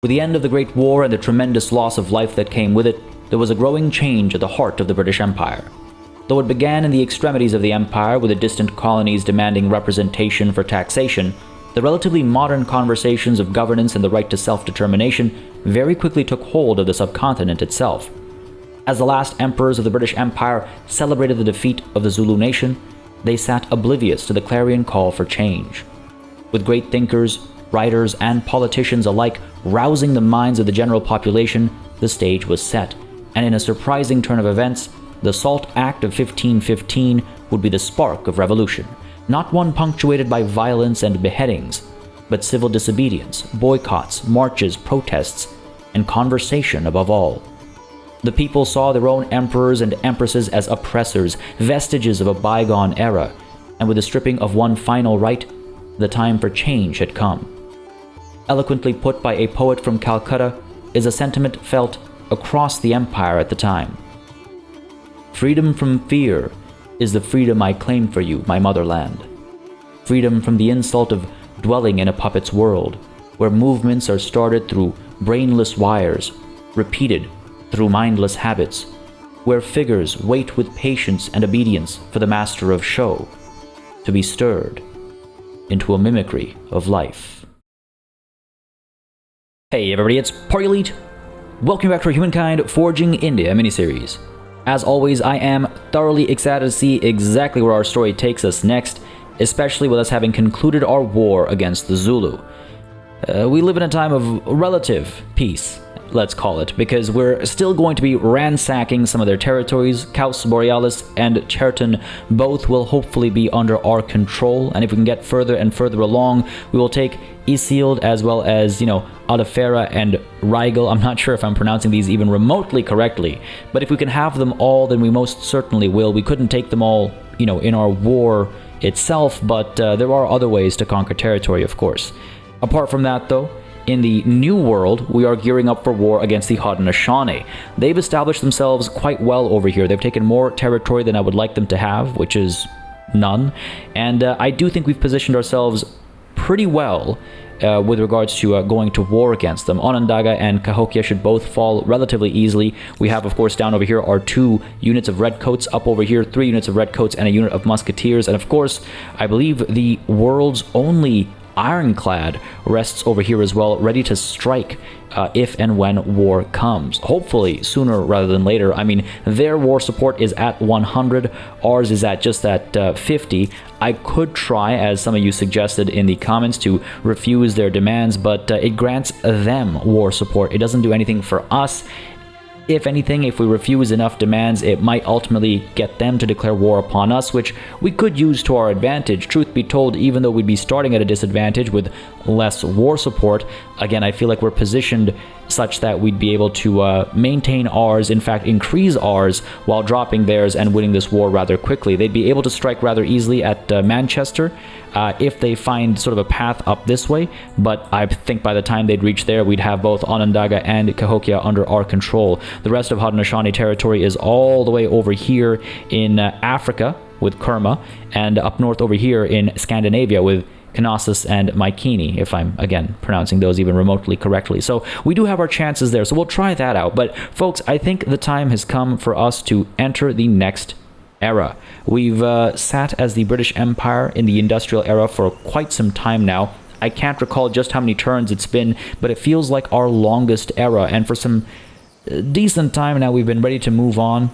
With the end of the Great War and the tremendous loss of life that came with it, there was a growing change at the heart of the British Empire. Though it began in the extremities of the empire with the distant colonies demanding representation for taxation, the relatively modern conversations of governance and the right to self-determination very quickly took hold of the subcontinent itself. As the last emperors of the British Empire celebrated the defeat of the Zulu nation, they sat oblivious to the clarion call for change. With great thinkers, writers, and politicians alike rousing the minds of the general population, the stage was set, and in a surprising turn of events, the SALT Act of 1515 would be the spark of revolution, not one punctuated by violence and beheadings, but civil disobedience, boycotts, marches, protests, and conversation above all. The people saw their own emperors and empresses as oppressors, vestiges of a bygone era, and with the stripping of one final right, the time for change had come. Eloquently put by a poet from Calcutta is a sentiment felt across the empire at the time. Freedom from fear is the freedom I claim for you, my motherland. Freedom from the insult of dwelling in a puppet's world, where movements are started through brainless wires, repeated through mindless habits, where figures wait with patience and obedience for the master of show, to be stirred into a mimicry of life. Hey everybody, it's PartyElite. Welcome back to our Humankind Forging India miniseries. As always, I am thoroughly excited to see exactly where our story takes us next, especially with us having concluded our war against the Zulu. We live in a time of relative peace, let's call it, because we're still going to be ransacking some of their territories. Caus Borealis and Cherton both will hopefully be under our control, and if we can get further and further along, we will take Isilde as well as, Alifera and Rigel. I'm not sure if I'm pronouncing these even remotely correctly, but if we can have them all, then we most certainly will. We couldn't take them all, in our war itself, but there are other ways to conquer territory, of course. Apart from that, though, in the New World, we are gearing up for war against the Haudenosaunee. They've established themselves quite well over here. They've taken more territory than I would like them to have, which is none. And I do think we've positioned ourselves pretty well with regards to going to war against them. Onondaga and Cahokia should both fall relatively easily. We have, of course, down over here our 2 units of redcoats, up over here 3 units of redcoats and a unit of musketeers. And of course, I believe the world's only ironclad rests over here as well, ready to strike if and when war comes. Hopefully sooner rather than later. I mean, their war support is at 100, ours is at just at 50. I could try, as some of you suggested in the comments, to refuse their demands, but it grants them war support. It doesn't do anything for us. If anything, if we refuse enough demands, it might ultimately get them to declare war upon us, which we could use to our advantage. Truth be told, even though we'd be starting at a disadvantage with less war support, again, I feel like we're positioned such that we'd be able to maintain ours, in fact, increase ours, while dropping theirs and winning this war rather quickly. They'd be able to strike rather easily at Manchester if they find sort of a path up this way, but I think by the time they'd reach there, we'd have both Onondaga and Cahokia under our control. The rest of Haudenosaunee territory is all the way over here in Africa with Kerma, and up north over here in Scandinavia with Knossos and Mycenae, if I'm, again, pronouncing those even remotely correctly. So we do have our chances there, so we'll try that out. But folks, I think the time has come for us to enter the next era. We've sat as the British Empire in the industrial era for quite some time now. I can't recall just how many turns it's been, but it feels like our longest era, and for some decent time now we've been ready to move on.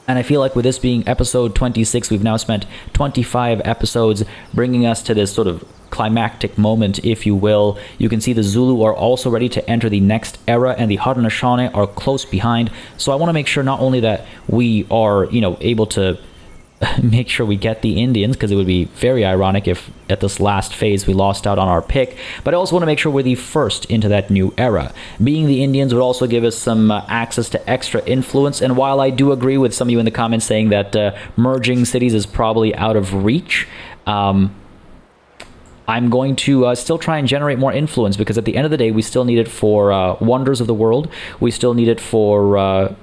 And I feel like with this being episode 26, we've now spent 25 episodes bringing us to this sort of climactic moment, if you will. You can see the Zulu are also ready to enter the next era, and the Haudenosaunee are close behind. So I want to make sure not only that we are, able to make sure we get the Indians, because it would be very ironic if at this last phase we lost out on our pick, but I also want to make sure we're the first into that new era. Being the Indians would also give us some access to extra influence, and while I do agree with some of you in the comments saying that merging cities is probably out of reach, I'm going to still try and generate more influence, because at the end of the day, we still need it for wonders of the world. We still need it for,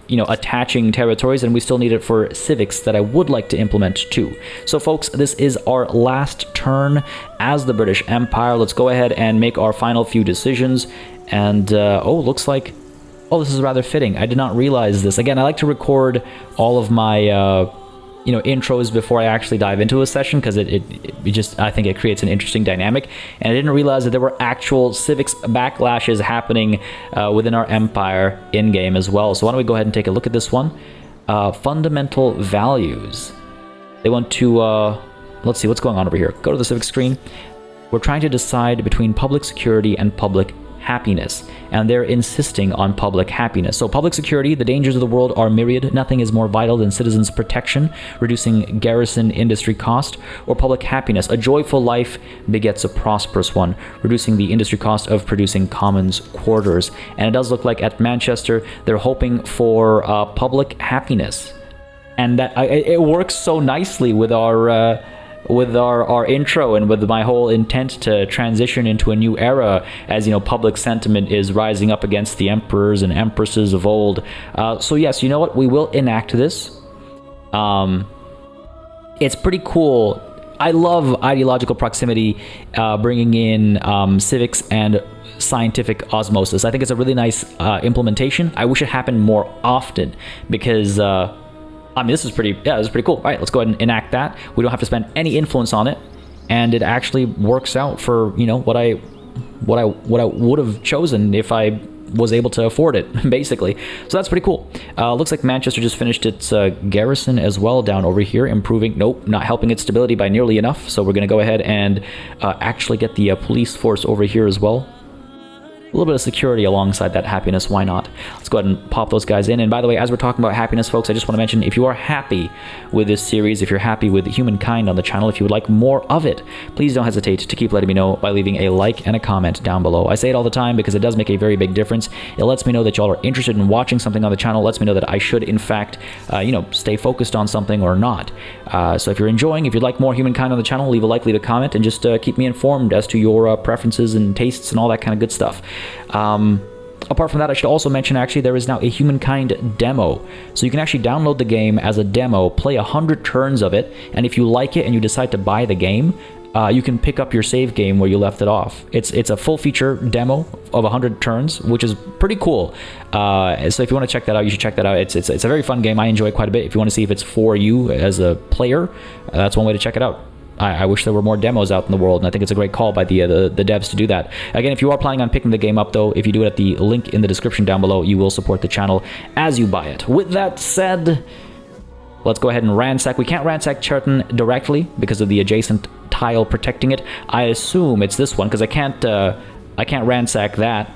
attaching territories, and we still need it for civics that I would like to implement too. So folks, this is our last turn as the British Empire. Let's go ahead and make our final few decisions. And, oh, looks like... Oh, this is rather fitting. I did not realize this. Again, I like to record all of my, you know, intros before I actually dive into a session, because it just, I think it creates an interesting dynamic. And I didn't realize that there were actual civics backlashes happening within our empire in-game as well. So why don't we go ahead and take a look at this one. Fundamental values. They want to, let's see what's going on over here. Go to the civic screen. We're trying to decide between public security and public happiness, and they're insisting on public happiness. So public security, the dangers of the world are myriad. Nothing is more vital than citizens' protection, reducing garrison industry cost. Or public happiness, a joyful life begets a prosperous one, reducing the industry cost of producing commons quarters. And it does look like at Manchester, they're hoping for public happiness. And that it works so nicely with our intro and with my whole intent to transition into a new era, as you know, public sentiment is rising up against the emperors and empresses of old. So yes, you know what, we will enact this. It's pretty cool. I love ideological proximity, bringing in civics and scientific osmosis. I think it's a really nice implementation. I wish it happened more often, because I mean, this is pretty cool. All right, let's go ahead and enact that. We don't have to spend any influence on it, and it actually works out for, you know, what I would have chosen if I was able to afford it, basically. So that's pretty cool. Looks like Manchester just finished its garrison as well down over here, improving. Nope, not helping its stability by nearly enough. So we're going to go ahead and actually get the police force over here as well. A little bit of security alongside that happiness, why not? Let's go ahead and pop those guys in. And by the way, as we're talking about happiness, folks, I just want to mention, if you are happy with this series, if you're happy with Humankind on the channel, if you would like more of it, please don't hesitate to keep letting me know by leaving a like and a comment down below. I say it all the time because it does make a very big difference. It lets me know that y'all are interested in watching something on the channel. It lets me know that I should, in fact, you know, stay focused on something or not. So if you're enjoying, if you'd like more Humankind on the channel, leave a like, leave a comment, and just keep me informed as to your preferences and tastes and all that kind of good stuff. Apart from that, I should also mention, actually, there is now a Humankind demo. So you can actually download the game as a demo, play 100 turns of it, and if you like it and you decide to buy the game, you can pick up your save game where you left it off. It's a full-feature demo of 100 turns, which is pretty cool. So if you want to check that out, you should check that out. It's a very fun game. I enjoy it quite a bit. If you want to see if it's for you as a player, that's one way to check it out. I wish there were more demos out in the world, and I think it's a great call by the devs to do that. Again, if you are planning on picking the game up, though, if you do it at the link in the description down below, you will support the channel as you buy it. With that said, let's go ahead and ransack. We can't ransack Churton directly because of the adjacent tile protecting it. I assume it's this one, because I can't ransack that.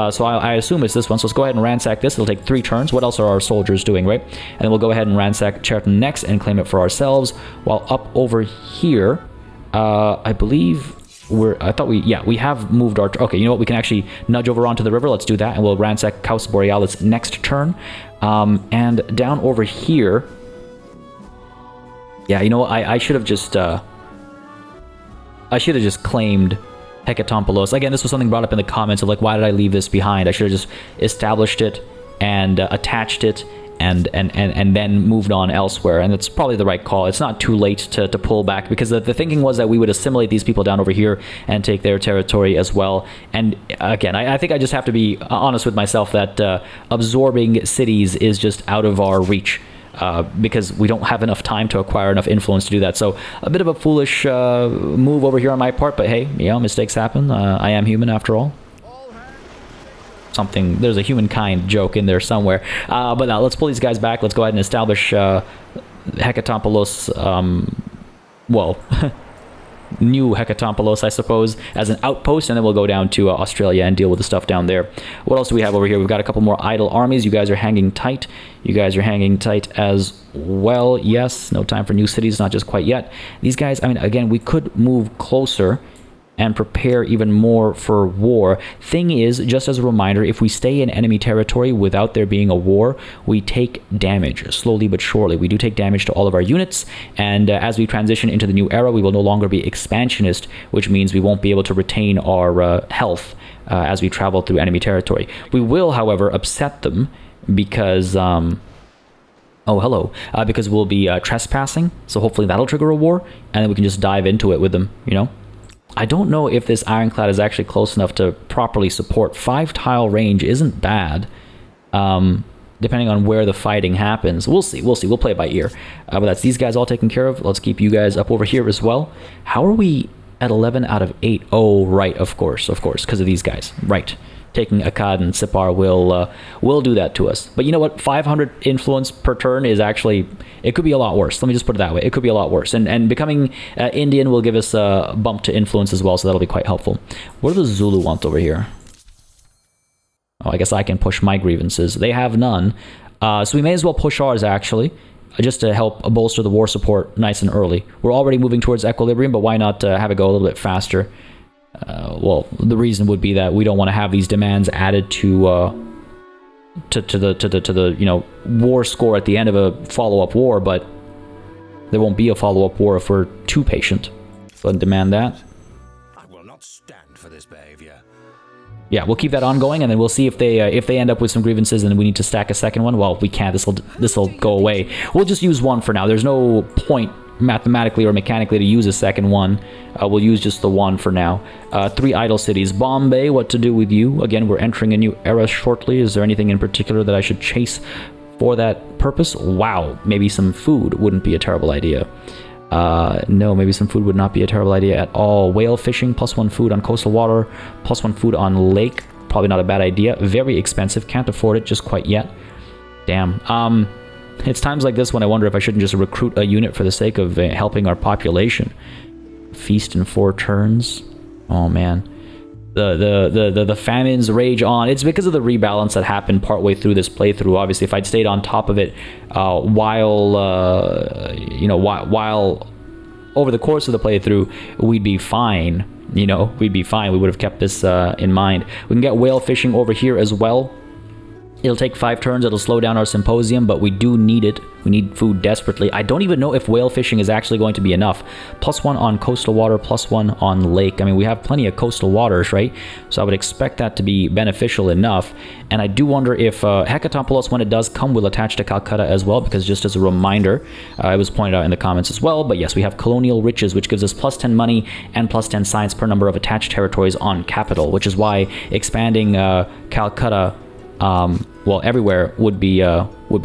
So I assume it's this one. So let's go ahead and ransack this. It'll take 3 turns. What else are our soldiers doing, right? And then we'll go ahead and ransack Churton next and claim it for ourselves. While up over here, I believe we have moved our... Okay, you know what? We can actually nudge over onto the river. Let's do that, and we'll ransack Caus Borealis next turn. And down over here... Yeah, you know what? I should have just... I should have just claimed Hecatompylos. Again, this was something brought up in the comments of like, why did I leave this behind? I should have just established it and attached it and then moved on elsewhere. And it's probably the right call. It's not too late to pull back, because the thinking was that we would assimilate these people down over here and take their territory as well. And again, I think I just have to be honest with myself that absorbing cities is just out of our reach. Because we don't have enough time to acquire enough influence to do that. So a bit of a foolish move over here on my part, but hey, you know, mistakes happen. I am human after all. There's a Humankind joke in there somewhere. But now let's pull these guys back. Let's go ahead and establish Hecatompylos, well, new Hecatompylos, I suppose, as an outpost, and then we'll go down to Australia and deal with the stuff down there. What else do we have over here? We've got a couple more idle armies. You guys are hanging tight. You guys are hanging tight as well. Yes, no time for new cities, not just quite yet. These guys, I mean, again, we could move closer and prepare even more for war. Thing is, just as a reminder, if we stay in enemy territory without there being a war, we take damage, slowly but surely. We do take damage to all of our units, and as we transition into the new era, we will no longer be expansionist, which means we won't be able to retain our health as we travel through enemy territory. We will, however, upset them because... because we'll be trespassing, so hopefully that'll trigger a war, and then we can just dive into it with them, you know? I don't know if this ironclad is actually close enough to properly support. 5-tile range isn't bad, depending on where the fighting happens. We'll see. We'll play it by ear. But that's these guys all taken care of. Let's keep you guys up over here as well. How are we at 11 out of 8? Oh, right, of course, because of these guys. Right. Taking Akkad and Sipar will do that to us. But you know what? 500 influence per turn is actually... It could be a lot worse. Let me just put it that way. It could be a lot worse. And becoming Indian will give us a bump to influence as well, so that'll be quite helpful. What do the Zulu want over here? Oh, I guess I can push my grievances. They have none. So we may as well push ours, actually, just to help bolster the war support nice and early. We're already moving towards equilibrium, but why not have it go a little bit faster? Well, the reason would be that we don't want to have these demands added to the you know, war score at the end of a follow-up war, but there won't be a follow-up war if we're too patient. Go ahead and demand that. I will not stand for this behavior. Yeah, we'll keep that ongoing, and then we'll see if they end up with some grievances and we need to stack a second one. Well, we can't. This'll go away. We'll just use one for now. There's no point mathematically or mechanically to use a second one. We'll use just the one for now. 3 idle cities. Bombay, what to do with you? Again, we're entering a new era shortly. Is there anything in particular that I should chase for that purpose? Wow, maybe some food wouldn't be a terrible idea. No, maybe some food would not be a terrible idea at all. Whale fishing, +1 food on coastal water, +1 food on lake. Probably not a bad idea. Very expensive. Can't afford it just quite yet. Damn. It's times like this when I wonder if I shouldn't just recruit a unit for the sake of helping our population. Feast in 4 turns. Oh man, the famines rage on. It's because of the rebalance that happened partway through this playthrough. Obviously, if I'd stayed on top of it while over the course of the playthrough, we'd be fine. You know, we'd be fine. We would have kept this in mind. We can get whale fishing over here as well. It'll take 5 turns. It'll slow down our symposium, but we do need it. We need food desperately. I don't even know if whale fishing is actually going to be enough. +1 on coastal water, +1 on lake. I mean, we have plenty of coastal waters, right? So I would expect that to be beneficial enough. And I do wonder if Hecatopolis, when it does come, will attach to Calcutta as well, because just as a reminder, it was pointed out in the comments as well, but yes, we have colonial riches, which gives us +10 money and +10 science per number of attached territories on capital, which is why expanding Calcutta well, everywhere would be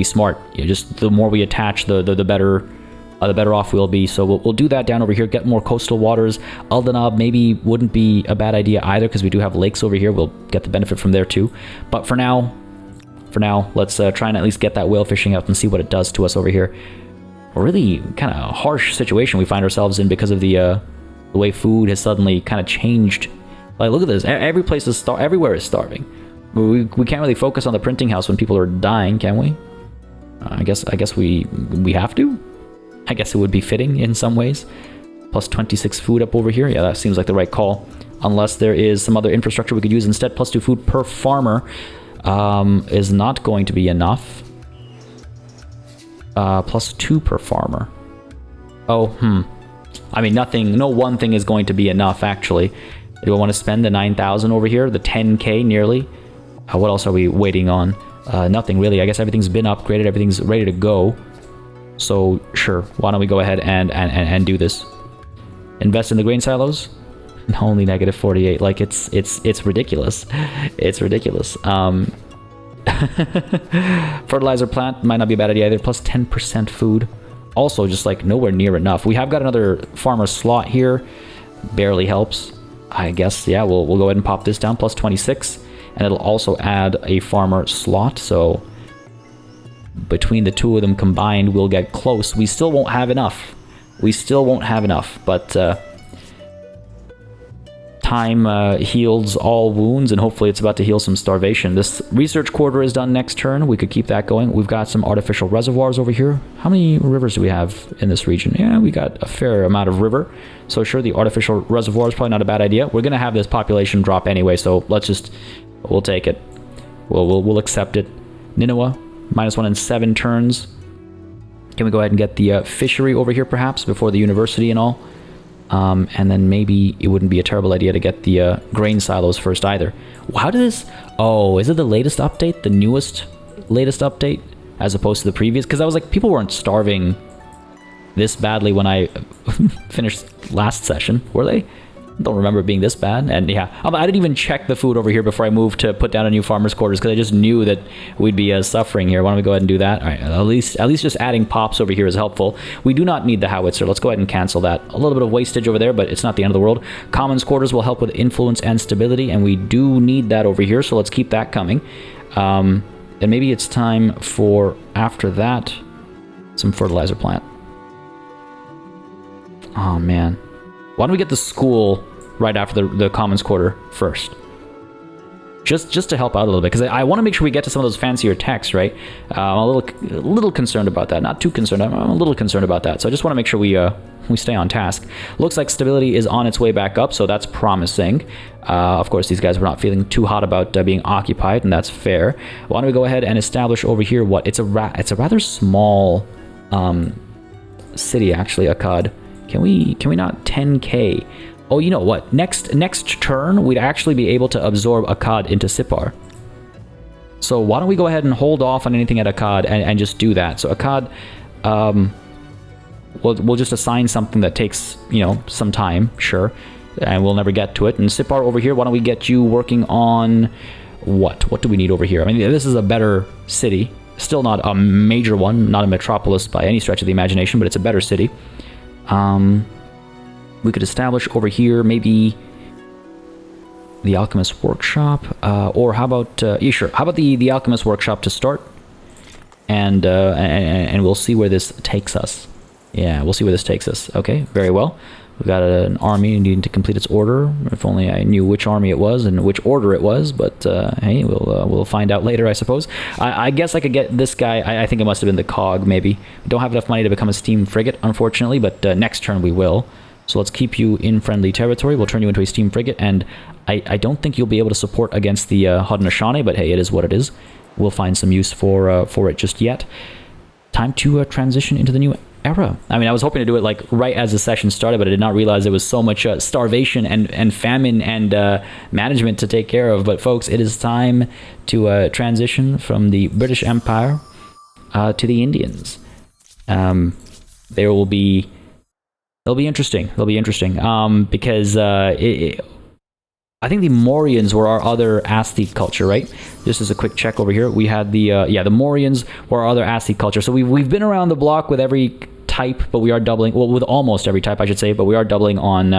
smart. You know, just the more we attach, the better off we'll be. So we'll do that down over here. Get more coastal waters. Aldanab maybe wouldn't be a bad idea either, because we do have lakes over here. We'll get the benefit from there too. But for now, let's try and at least get that whale fishing out and see what it does to us over here. A really kind of harsh situation we find ourselves in because of the way food has suddenly kind of changed. Like, look at this. Every place is everywhere is starving. We can't really focus on the printing house when people are dying, can we? I guess we have to. I guess it would be fitting in some ways. +26 food up over here. Yeah, that seems like the right call. Unless there is some other infrastructure we could use instead. +2 food per farmer is not going to be enough. +2 per farmer. Oh, I mean, no one thing is going to be enough, actually. Do I want to spend the 9,000 over here? The 10k nearly? What else are we waiting on? Nothing really. I guess everything's been upgraded. Everything's ready to go. So sure, why don't we go ahead and do this? Invest in the grain silos? Only -48. Like it's ridiculous. It's ridiculous. Fertilizer plant might not be a bad idea either. +10% food. Also, just like nowhere near enough. We have got another farmer slot here. Barely helps. I guess, yeah, we'll go ahead and pop this down. +26. And it'll also add a farmer slot, so between the two of them combined, we'll get close. We still won't have enough. But time heals all wounds, and hopefully it's about to heal some starvation. This research quarter is done next turn. We could keep that going. We've got some artificial reservoirs over here. How many rivers do we have in this region? Yeah, we got a fair amount of river. So sure, the artificial reservoir is probably not a bad idea. We're going to have this population drop anyway, so we'll take it. We'll accept it. Nineveh, -1 in 7 turns. Can we go ahead and get the fishery over here, perhaps, before the university and all? And then maybe it wouldn't be a terrible idea to get the grain silos first either. How did this... Oh, is it the latest update? The latest update? As opposed to the previous? Because I was like, people weren't starving this badly when I finished last session, were they? Don't remember it being this bad. And yeah, I didn't even check the food over here before I moved to put down a new farmer's quarters because I just knew that we'd be suffering here. Why don't we go ahead and do that? All right, at least just adding pops over here is helpful. We do not need the howitzer. Let's go ahead and cancel that. A little bit of wastage over there, but it's not the end of the world. Commons quarters will help with influence and stability, and we do need that over here, so let's keep that coming. And maybe it's time for, after that, some fertilizer plant. Oh, man. Why don't we get the school right after the Commons Quarter first? Just to help out a little bit, because I want to make sure we get to some of those fancier techs, right? I'm a little concerned about that. Not too concerned. I'm a little concerned about that. So I just want to make sure we stay on task. Looks like stability is on its way back up, so that's promising. Of course, these guys were not feeling too hot about being occupied, and that's fair. Why don't we go ahead and establish over here what it's a rather small city, actually, Akkad. Can we not 10k? Oh, you know what? Next turn, we'd actually be able to absorb Akkad into Sipar. So why don't we go ahead and hold off on anything at Akkad and just do that? So Akkad, we'll just assign something that takes, some time, sure, and we'll never get to it. And Sipar over here, why don't we get you working on what? What do we need over here? I mean, this is a better city. Still not a major one, not a metropolis by any stretch of the imagination, but it's a better city. We could establish over here maybe the Alchemist Workshop, or how about sure. How about the Alchemist Workshop to start, and we'll see where this takes us. Yeah, we'll see where this takes us. Okay, very well. We've got an army needing to complete its order. If only I knew which army it was and which order it was, but hey, we'll find out later, I suppose. I guess I could get this guy. I think it must have been the cog, maybe. We don't have enough money to become a steam frigate, unfortunately, but next turn we will. So let's keep you in friendly territory. We'll turn you into a steam frigate, and I don't think you'll be able to support against the Haudenosaunee, but hey, it is what it is. We'll find some use for it just yet. Time to transition into the new era. I mean, I was hoping to do it like right as the session started, but I did not realize there was so much starvation and famine and management to take care of. But folks, it is time to transition from the British Empire to the Indians. They'll be interesting. They'll be interesting because I think the Mauryans were our other aesthete culture, right? Just as a quick check over here, we had the Mauryans were our other aesthete culture. So we've been around the block with every type, but we are doubling. Well, with almost every type, I should say, but we are doubling on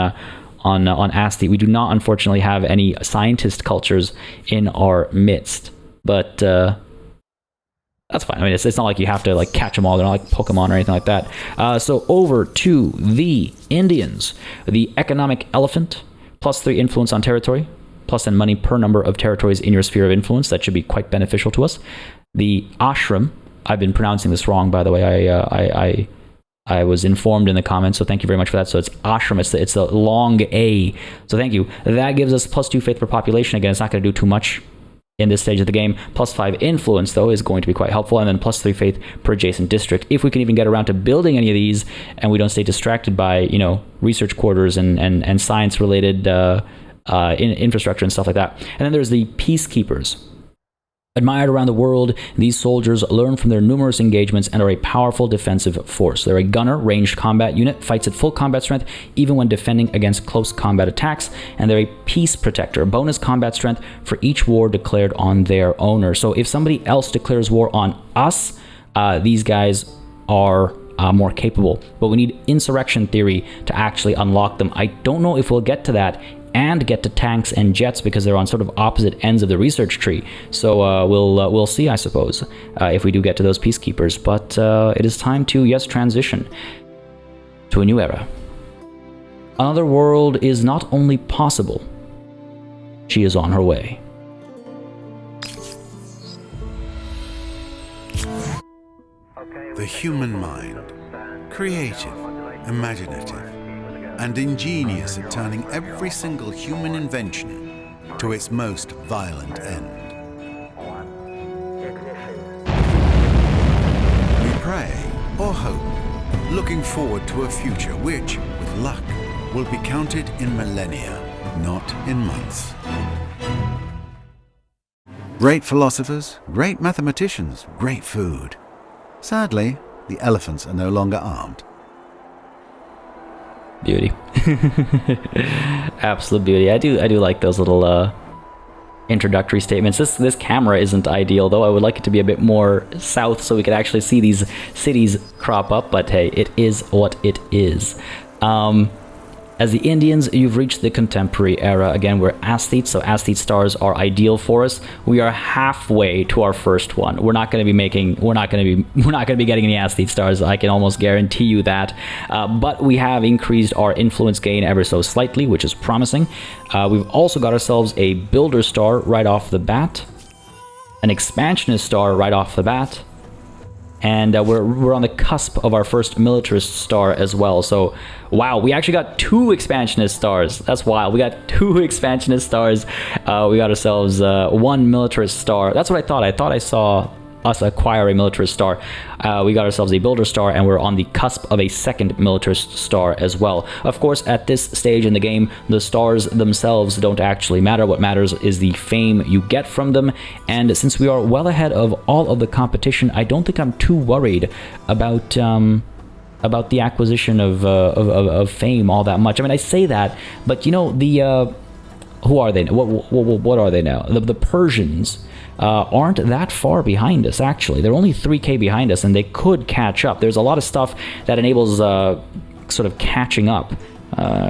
aesthete. We do not, unfortunately, have any scientist cultures in our midst, but that's fine. I mean, it's not like you have to like catch them all. They're not like Pokemon or anything like that. So over to the Indians, the economic elephant. +3 influence on territory, plus and money per number of territories in your sphere of influence. That should be quite beneficial to us. The ashram, I've been pronouncing this wrong, by the way. I was informed in the comments, so thank you very much for that. So it's ashram, it's the long A. So thank you. That gives us +2 faith per population. Again, it's not going to do too much in this stage of the game. +5 influence, though, is going to be quite helpful, and then +3 faith per adjacent district. If we can even get around to building any of these, and we don't stay distracted by, research quarters and science-related infrastructure and stuff like that. And then there's the peacekeepers. Admired around the world, these soldiers learn from their numerous engagements and are a powerful defensive force. They're a gunner, ranged combat unit, fights at full combat strength even when defending against close combat attacks, and they're a peace protector, bonus combat strength for each war declared on their owner. So if somebody else declares war on us, these guys are more capable. But we need insurrection theory to actually unlock them. I don't know if we'll get to that and get to tanks and jets because they're on sort of opposite ends of the research tree. So we'll see, I suppose, if we do get to those peacekeepers. But it is time to, transition to a new era. Another world is not only possible, she is on her way. The human mind, creative, imaginative, and ingenious at turning every single human invention to its most violent end. We pray or hope, looking forward to a future which, with luck, will be counted in millennia, not in months. Great philosophers, great mathematicians, great food. Sadly, the elephants are no longer armed. Beauty. Absolute beauty. I do like those little introductory statements. This camera isn't ideal though. I would like it to be a bit more south so we could actually see these cities crop up, but hey, it is what it is. As the Indians, you've reached the contemporary era. Again, we're aesthetes, so aesthete stars are ideal for us. We are halfway to our first one. We're not going to be getting any aesthete stars. I can almost guarantee you that. But we have increased our influence gain ever so slightly, which is promising. We've also got ourselves a builder star right off the bat, an expansionist star right off the bat, and we're on the cusp of our first militarist star as well. So wow, we actually got 2 expansionist stars. That's wild. We got 2 expansionist stars. We got ourselves 1 militarist star. That's what I thought. I thought I saw us acquire a militarist star. We got ourselves a builder star, and we're on the cusp of a second militarist star as well. Of course, at this stage in the game, the stars themselves don't actually matter. What matters is the fame you get from them, and since we are well ahead of all of the competition, I don't think I'm too worried about the acquisition of fame all that much. I mean, I say that, but you know, the who are they? What are they now? The Persians aren't that far behind us, actually. They're only 3k behind us, and they could catch up. There's a lot of stuff that enables sort of catching up.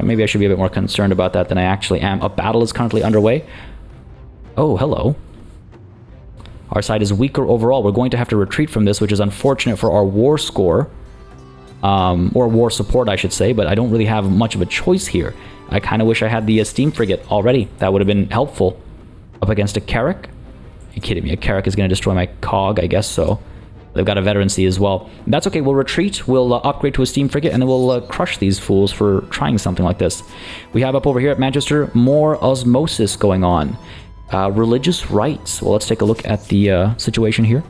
Maybe I should be a bit more concerned about that than I actually am. A battle is currently underway. Oh, hello. Our side is weaker overall. We're going to have to retreat from this, which is unfortunate for our war score. Or war support, I should say, but I don't really have much of a choice here. I kind of wish I had the steam frigate already. That would have been helpful. Up against a Carrack? Are you kidding me? A Carrack is going to destroy my cog, I guess so. They've got a veterancy as well. That's okay, we'll retreat, we'll upgrade to a steam frigate, and then we'll crush these fools for trying something like this. We have up over here at Manchester, more osmosis going on. Religious rites. Well, let's take a look at the situation here.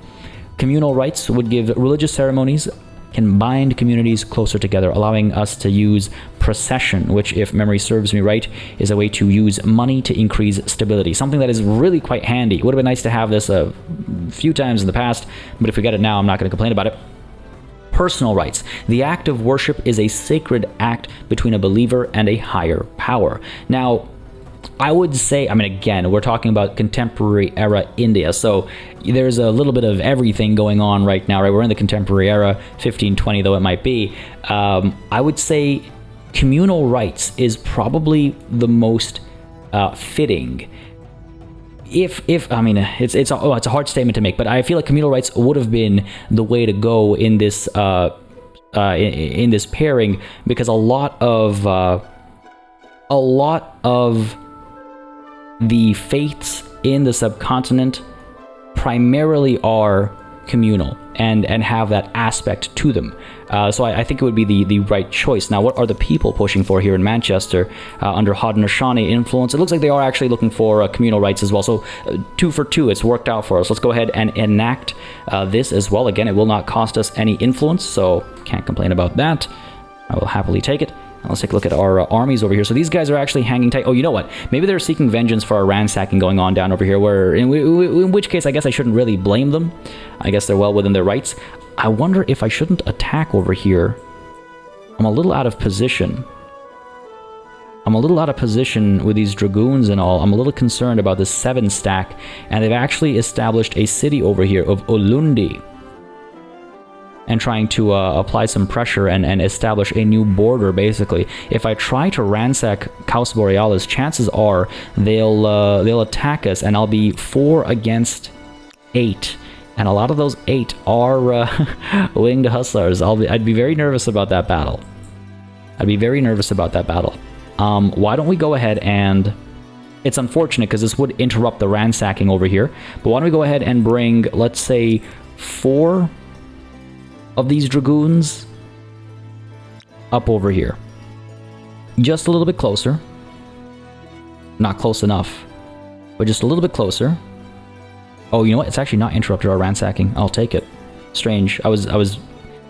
Communal rites would give religious ceremonies can bind communities closer together, allowing us to use procession, which, if memory serves me right, is a way to use money to increase stability. Something that is really quite handy. It would have been nice to have this a few times in the past, but if we get it now, I'm not going to complain about it. Personal rights. The act of worship is a sacred act between a believer and a higher power. Now, I would say, I mean, again, we're talking about contemporary era India, so there's a little bit of everything going on right now, right? We're in the contemporary era, 1520 though it might be. I would say communal rights is probably the most fitting. I mean, it's a hard statement to make, but I feel like communal rights would have been the way to go in this in this pairing, because a lot of the faiths in the subcontinent primarily are communal and have that aspect to them. So I think it would be the right choice. Now, what are the people pushing for here in Manchester under Haudenosaunee influence? It looks like they are actually looking for communal rights as well. So 2 for 2, it's worked out for us. Let's go ahead and enact this as well. Again, it will not cost us any influence, so can't complain about that. I will happily take it. Now let's take a look at our armies over here. So these guys are actually hanging tight. Oh, you know what? Maybe they're seeking vengeance for our ransacking going on down over here, where in which case I guess I shouldn't really blame them. I guess they're well within their rights. I wonder if I shouldn't attack over here. I'm a little out of position. With these dragoons and all. I'm a little concerned about this 7 stack, and they've actually established a city over here of Ulundi, and trying to apply some pressure and establish a new border, basically. If I try to ransack Caos Borealis, chances are they'll attack us, and I'll be 4 against 8. And a lot of those 8 are winged hussars. I'd be very nervous about that battle. Why don't we go ahead and... It's unfortunate because this would interrupt the ransacking over here. But why don't we go ahead and bring, let's say, 4... of these dragoons up over here, just a little bit closer. Not close enough, but just a little bit closer. Oh, you know what? It's actually not interrupted our ransacking. I'll take it. Strange. I was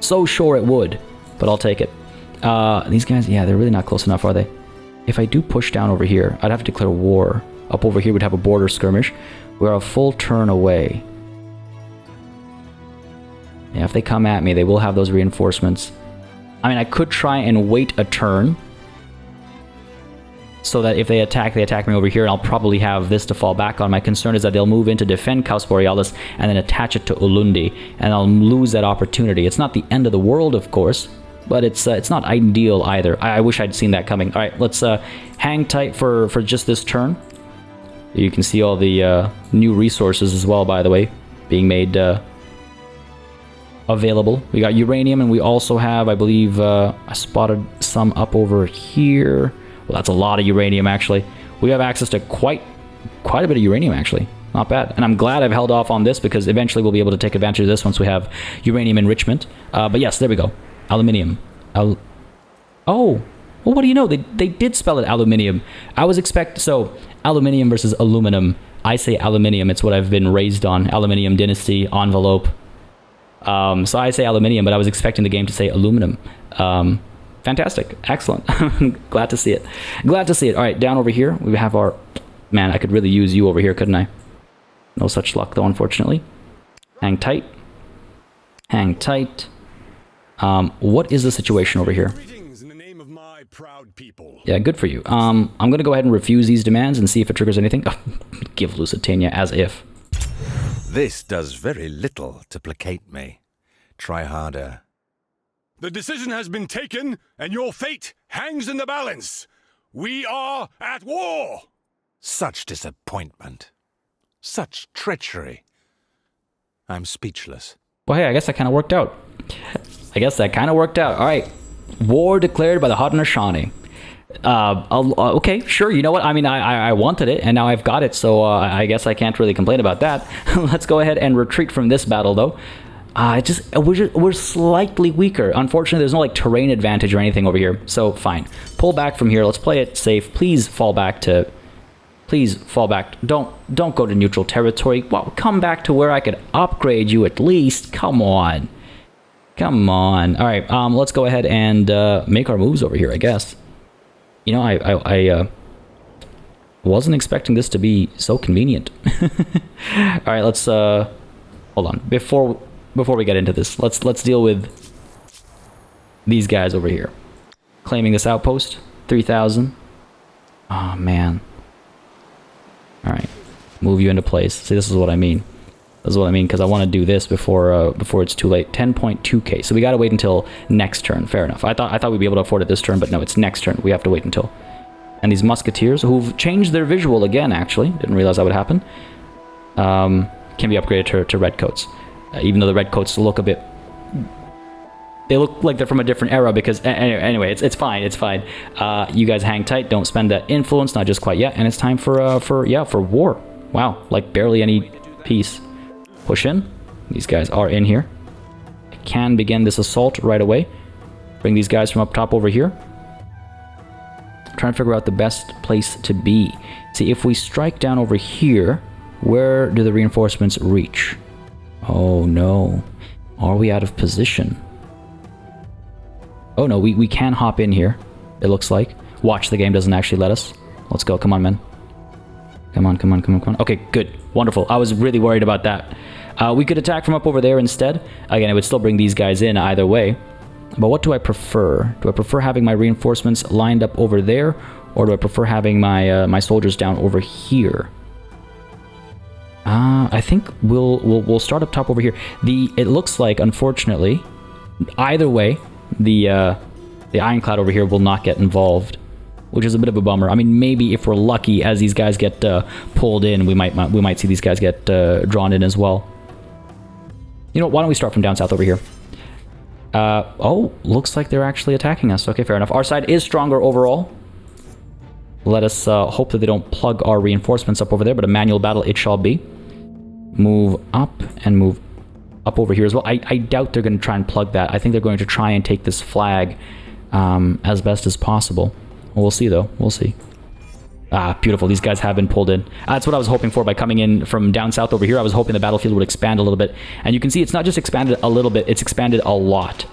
so sure it would, but I'll take it. These guys, yeah, they're really not close enough, are they? If I do push down over here, I'd have to declare war. Up over here, we'd have a border skirmish. We're a full turn away. Yeah, if they come at me, they will have those reinforcements. I mean, I could try and wait a turn so that if they attack me over here, and I'll probably have this to fall back on. My concern is that they'll move in to defend Caos Borealis and then attach it to Ulundi, and I'll lose that opportunity. It's not the end of the world, of course, but it's not ideal either. I wish I'd seen that coming. All right, let's hang tight for just this turn. You can see all the new resources as well, by the way, being made available. We got uranium, and we also have, I believe, I spotted some up over here. Well, that's a lot of uranium, actually. We have access to quite a bit of uranium, actually. Not bad. And I'm glad I've held off on this, because eventually we'll be able to take advantage of this once we have uranium enrichment. But yes, there we go. Aluminium. Oh, well, what do you know? They did spell it aluminium. I was so aluminium versus aluminum. I say aluminium. It's what I've been raised on. Aluminium dynasty, envelope. So I say aluminium, but I was expecting the game to say aluminum. Fantastic. Excellent. Glad to see it. Glad to see it. All right, down over here, we have our... Man, I could really use you over here, couldn't I? No such luck, though, unfortunately. Hang tight. Hang tight. What is the situation over here? Greetings in the name of my proud people. Yeah, good for you. I'm going to go ahead and refuse these demands and see if it triggers anything. Give Lusitania as if. This does very little to placate me. Try harder. The decision has been taken, and your fate hangs in the balance. We are at war. Such disappointment. Such treachery. I'm speechless. Well, hey, I guess that kind of worked out. All right. War declared by the Haudenosaunee. Okay, sure. You know what? I mean, I wanted it, and now I've got it, so I guess I can't really complain about that. Let's go ahead and retreat from this battle, though. We're slightly weaker. Unfortunately, there's no like terrain advantage or anything over here. So fine, pull back from here. Let's play it safe. Please fall back. Don't go to neutral territory. Well, come back to where I could upgrade you at least. Come on. All right. Let's go ahead and make our moves over here, I guess. You know, I wasn't expecting this to be so convenient. All right. Let's hold on before we get into this, let's deal with these guys over here. Claiming this outpost, 3,000. Oh man. All right, move you into place. See, this is what I mean. Because I want to do this before it's too late. 10.2k. So we got to wait until next turn. Fair enough. I thought we'd be able to afford it this turn, but no, it's next turn. We have to wait until. And these musketeers, who've changed their visual again, actually, didn't realize that would happen. Can be upgraded to redcoats. Even though the redcoats look a bit... They look like they're from a different era because... Anyway, it's fine. You guys hang tight. Don't spend that influence. Not just quite yet. And it's time for war. Wow. Like, barely any peace. Push in. These guys are in here. I can begin this assault right away. Bring these guys from up top over here. Trying to figure out the best place to be. See, if we strike down over here, where do the reinforcements reach? Oh no. Are we out of position? Oh no, we can hop in here, it looks like. Watch, the game doesn't actually let us. Let's go, come on, men. Come on. Okay, good. Wonderful. I was really worried about that. We could attack from up over there instead. Again, it would still bring these guys in either way. But what do I prefer? Do I prefer having my reinforcements lined up over there? Or do I prefer having my soldiers down over here? I think we'll start up top over here. It looks like, unfortunately, either way, the Ironclad over here will not get involved, which is a bit of a bummer. I mean, maybe if we're lucky, as these guys get pulled in, we might see these guys get drawn in as well. You know, why don't we start from down south over here? Oh, looks like they're actually attacking us. Okay, fair enough. Our side is stronger overall. Let us hope that they don't plug our reinforcements up over there, but a manual battle it shall be. Move up and move up over here as well. I doubt they're going to try and plug that. I think they're going to try and take this flag as best as possible. We'll see, though. We'll see. Ah, beautiful. These guys have been pulled in. That's what I was hoping for by coming in from down south over here. I was hoping the battlefield would expand a little bit. And you can see it's not just expanded a little bit, it's expanded a lot.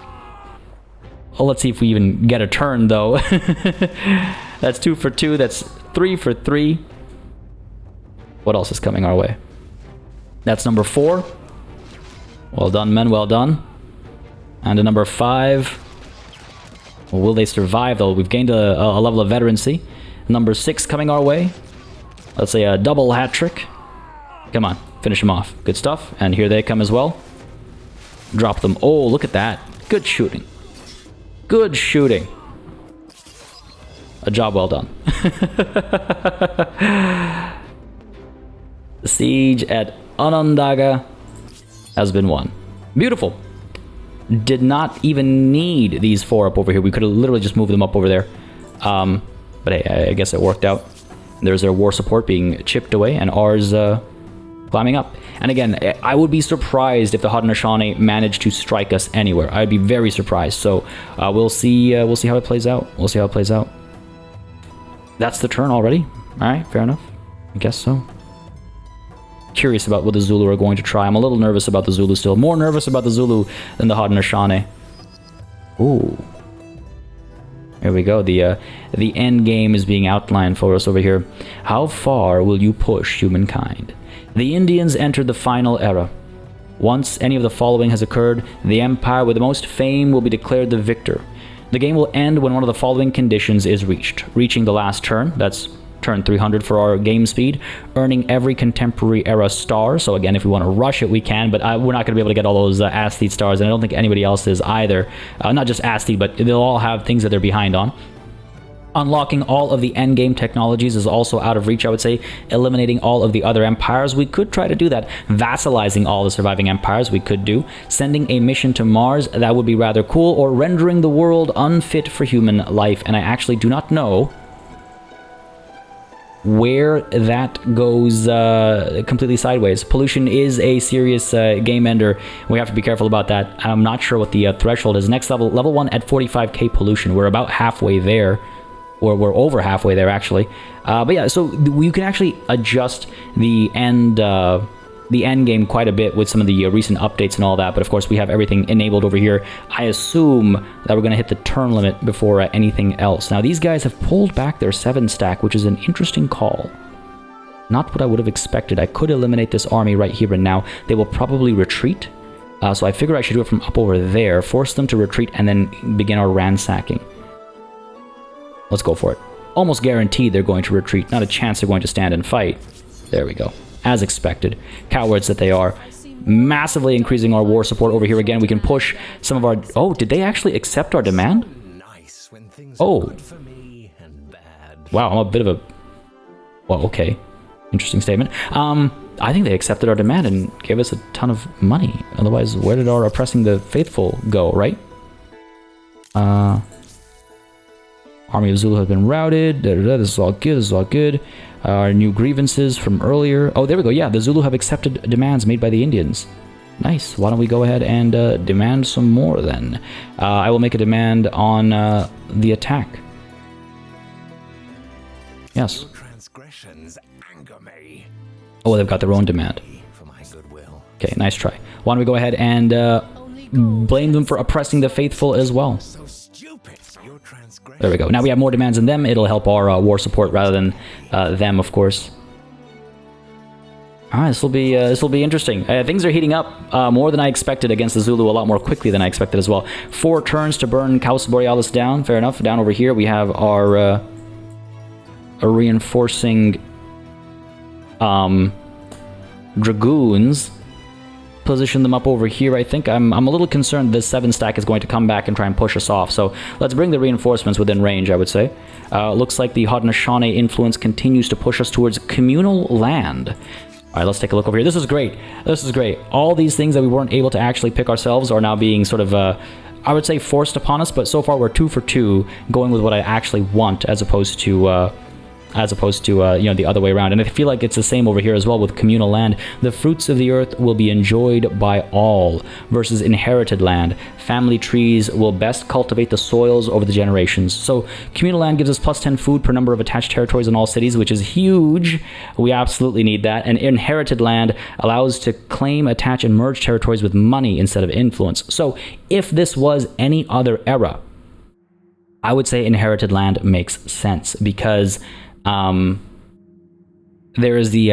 Well, let's see if we even get a turn, though. That's 2 for 2. That's 3 for 3. What else is coming our way? That's number 4. Well done, men. Well done. And a number 5. Well, will they survive, though? We've gained a level of veterancy. number 6 coming our way. Let's say a double hat trick. Come on, finish him off. Good stuff. And here they come as well. Drop them. Oh, look at that. Good shooting. Good shooting. A job well done. The siege at Onondaga has been won. Beautiful. Did not even need these 4 up over here. We could have literally just moved them up over there. But hey, I guess it worked out. There's their war support being chipped away, and ours climbing up. And again, I would be surprised if the Haudenosaunee managed to strike us anywhere. I'd be very surprised. So we'll see how it plays out. We'll see how it plays out. That's the turn already. All right, fair enough. I guess so. Curious about what the Zulu are going to try. I'm a little nervous about the Zulu still. More nervous about the Zulu than the Haudenosaunee. Ooh. Here we go. The end game is being outlined for us over here. How far will you push humankind? The Indians entered the final era. Once any of the following has occurred, the empire with the most fame will be declared the victor. The game will end when one of the following conditions is reached. Reaching the last turn, that's turn 300 for our game speed, earning every contemporary era star. So again, if we want to rush it, we can, but we're not going to be able to get all those athlete stars, and I don't think anybody else is either. Not just athlete, but they'll all have things that they're behind on. Unlocking all of the endgame technologies is also out of reach, I would say. Eliminating all of the other empires, we could try to do that. Vassalizing all the surviving empires, we could do. Sending a mission to Mars, that would be rather cool. Or rendering the world unfit for human life. And I actually do not know where that goes completely sideways. Pollution is a serious game ender. We have to be careful about that. I'm not sure what the threshold is. Next level, level 1 at 45k pollution. We're about halfway there. Or we're over halfway there, actually. But yeah, so you can actually adjust the end game quite a bit with some of the recent updates and all that. But of course, we have everything enabled over here. I assume that we're going to hit the turn limit before anything else. Now, these guys have pulled back their 7 stack, which is an interesting call. Not what I would have expected. I could eliminate this army right here and now. They will probably retreat. So I figure I should do it from up over there, force them to retreat, and then begin our ransacking. Let's go for it. Almost guaranteed they're going to retreat. Not a chance they're going to stand and fight. There we go. As expected. Cowards that they are. Massively increasing our war support over here again. We can push some of our... Oh, did they actually accept our demand? Oh. Wow, I'm a bit of a... Well, okay. Interesting statement. I think they accepted our demand and gave us a ton of money. Otherwise, where did our oppressing the faithful go, right? Army of Zulu has been routed. This is all good. This is all good. Our new grievances from earlier. Oh, there we go. Yeah, the Zulu have accepted demands made by the Indians. Nice. Why don't we go ahead and demand some more then? I will make a demand on the attack. Yes. Transgressions anger me. Oh, they've got their own demand. Okay, nice try. Why don't we go ahead and blame them for oppressing the faithful as well? There we go. Now we have more demands than them. It'll help our war support rather than them, of course. All right, this will be interesting. Things are heating up more than I expected against the Zulu, a lot more quickly than I expected as well. 4 turns to burn Caus Borealis down. Fair enough. Down over here we have our reinforcing dragoons. Position them up over here. I think I'm a little concerned this 7 stack is going to come back and try and push us off. So let's bring the reinforcements within range, I would say. Looks like the Haudenosaunee influence continues to push us towards communal land. All right, let's take a look over here. This is great. This is great. All these things that we weren't able to actually pick ourselves are now being sort of, I would say, forced upon us. But so far we're 2 for 2, going with what I actually want as opposed to you know, the other way around. And I feel like it's the same over here as well with communal land. The fruits of the earth will be enjoyed by all versus inherited land. Family trees will best cultivate the soils over the generations. So communal land gives us plus 10 food per number of attached territories in all cities, which is huge. We absolutely need that. And inherited land allows to claim, attach, and merge territories with money instead of influence. So if this was any other era, I would say inherited land makes sense because there is the,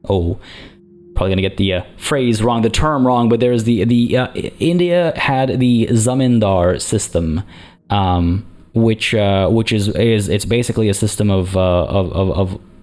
probably gonna get the phrase wrong, the term wrong, but there's India had the Zamindar system, which is it's basically a system of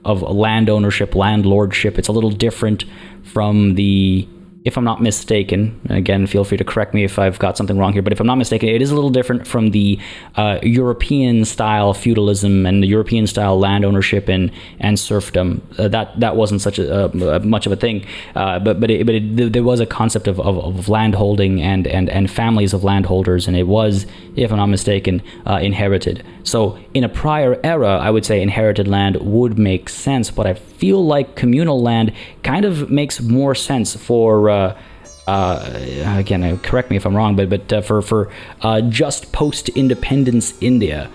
land ownership, land lordship. It's a little different from the, if I'm not mistaken, again, feel free to correct me if I've got something wrong here, but if I'm not mistaken, it is a little different from the European-style feudalism and the European-style land ownership and serfdom. That wasn't such a much of a thing, but there was a concept of land holding and families of landholders, and it was, if I'm not mistaken, inherited. So in a prior era, I would say inherited land would make sense, but I feel like communal land kind of makes more sense for again, correct me if I'm wrong, but for just post-independence India.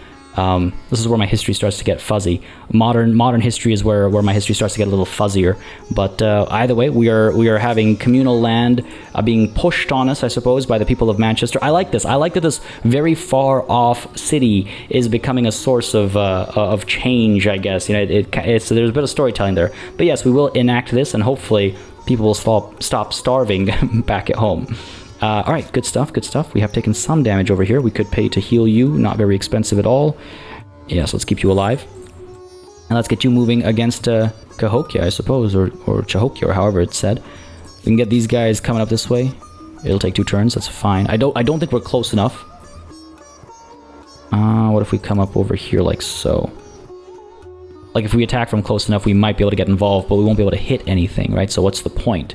This is where my history starts to get fuzzy. Modern history is where my history starts to get a little fuzzier. But either way, we are having communal land being pushed on us, I suppose, by the people of Manchester. I like this. I like that this very far off city is becoming a source of change, I guess. You know, it's there's a bit of storytelling there. But yes, we will enact this, and hopefully people will stop starving back at home. All right, good stuff, good stuff. We have taken some damage over here. We could pay to heal you, not very expensive at all. Yes, let's keep you alive. And let's get you moving against Cahokia, I suppose, or Cahokia, or however it's said. We can get these guys coming up this way. It'll take 2 turns, that's fine. I don't think we're close enough. What if we come up over here like so? Like, if we attack from close enough, we might be able to get involved, but we won't be able to hit anything, right? So what's the point?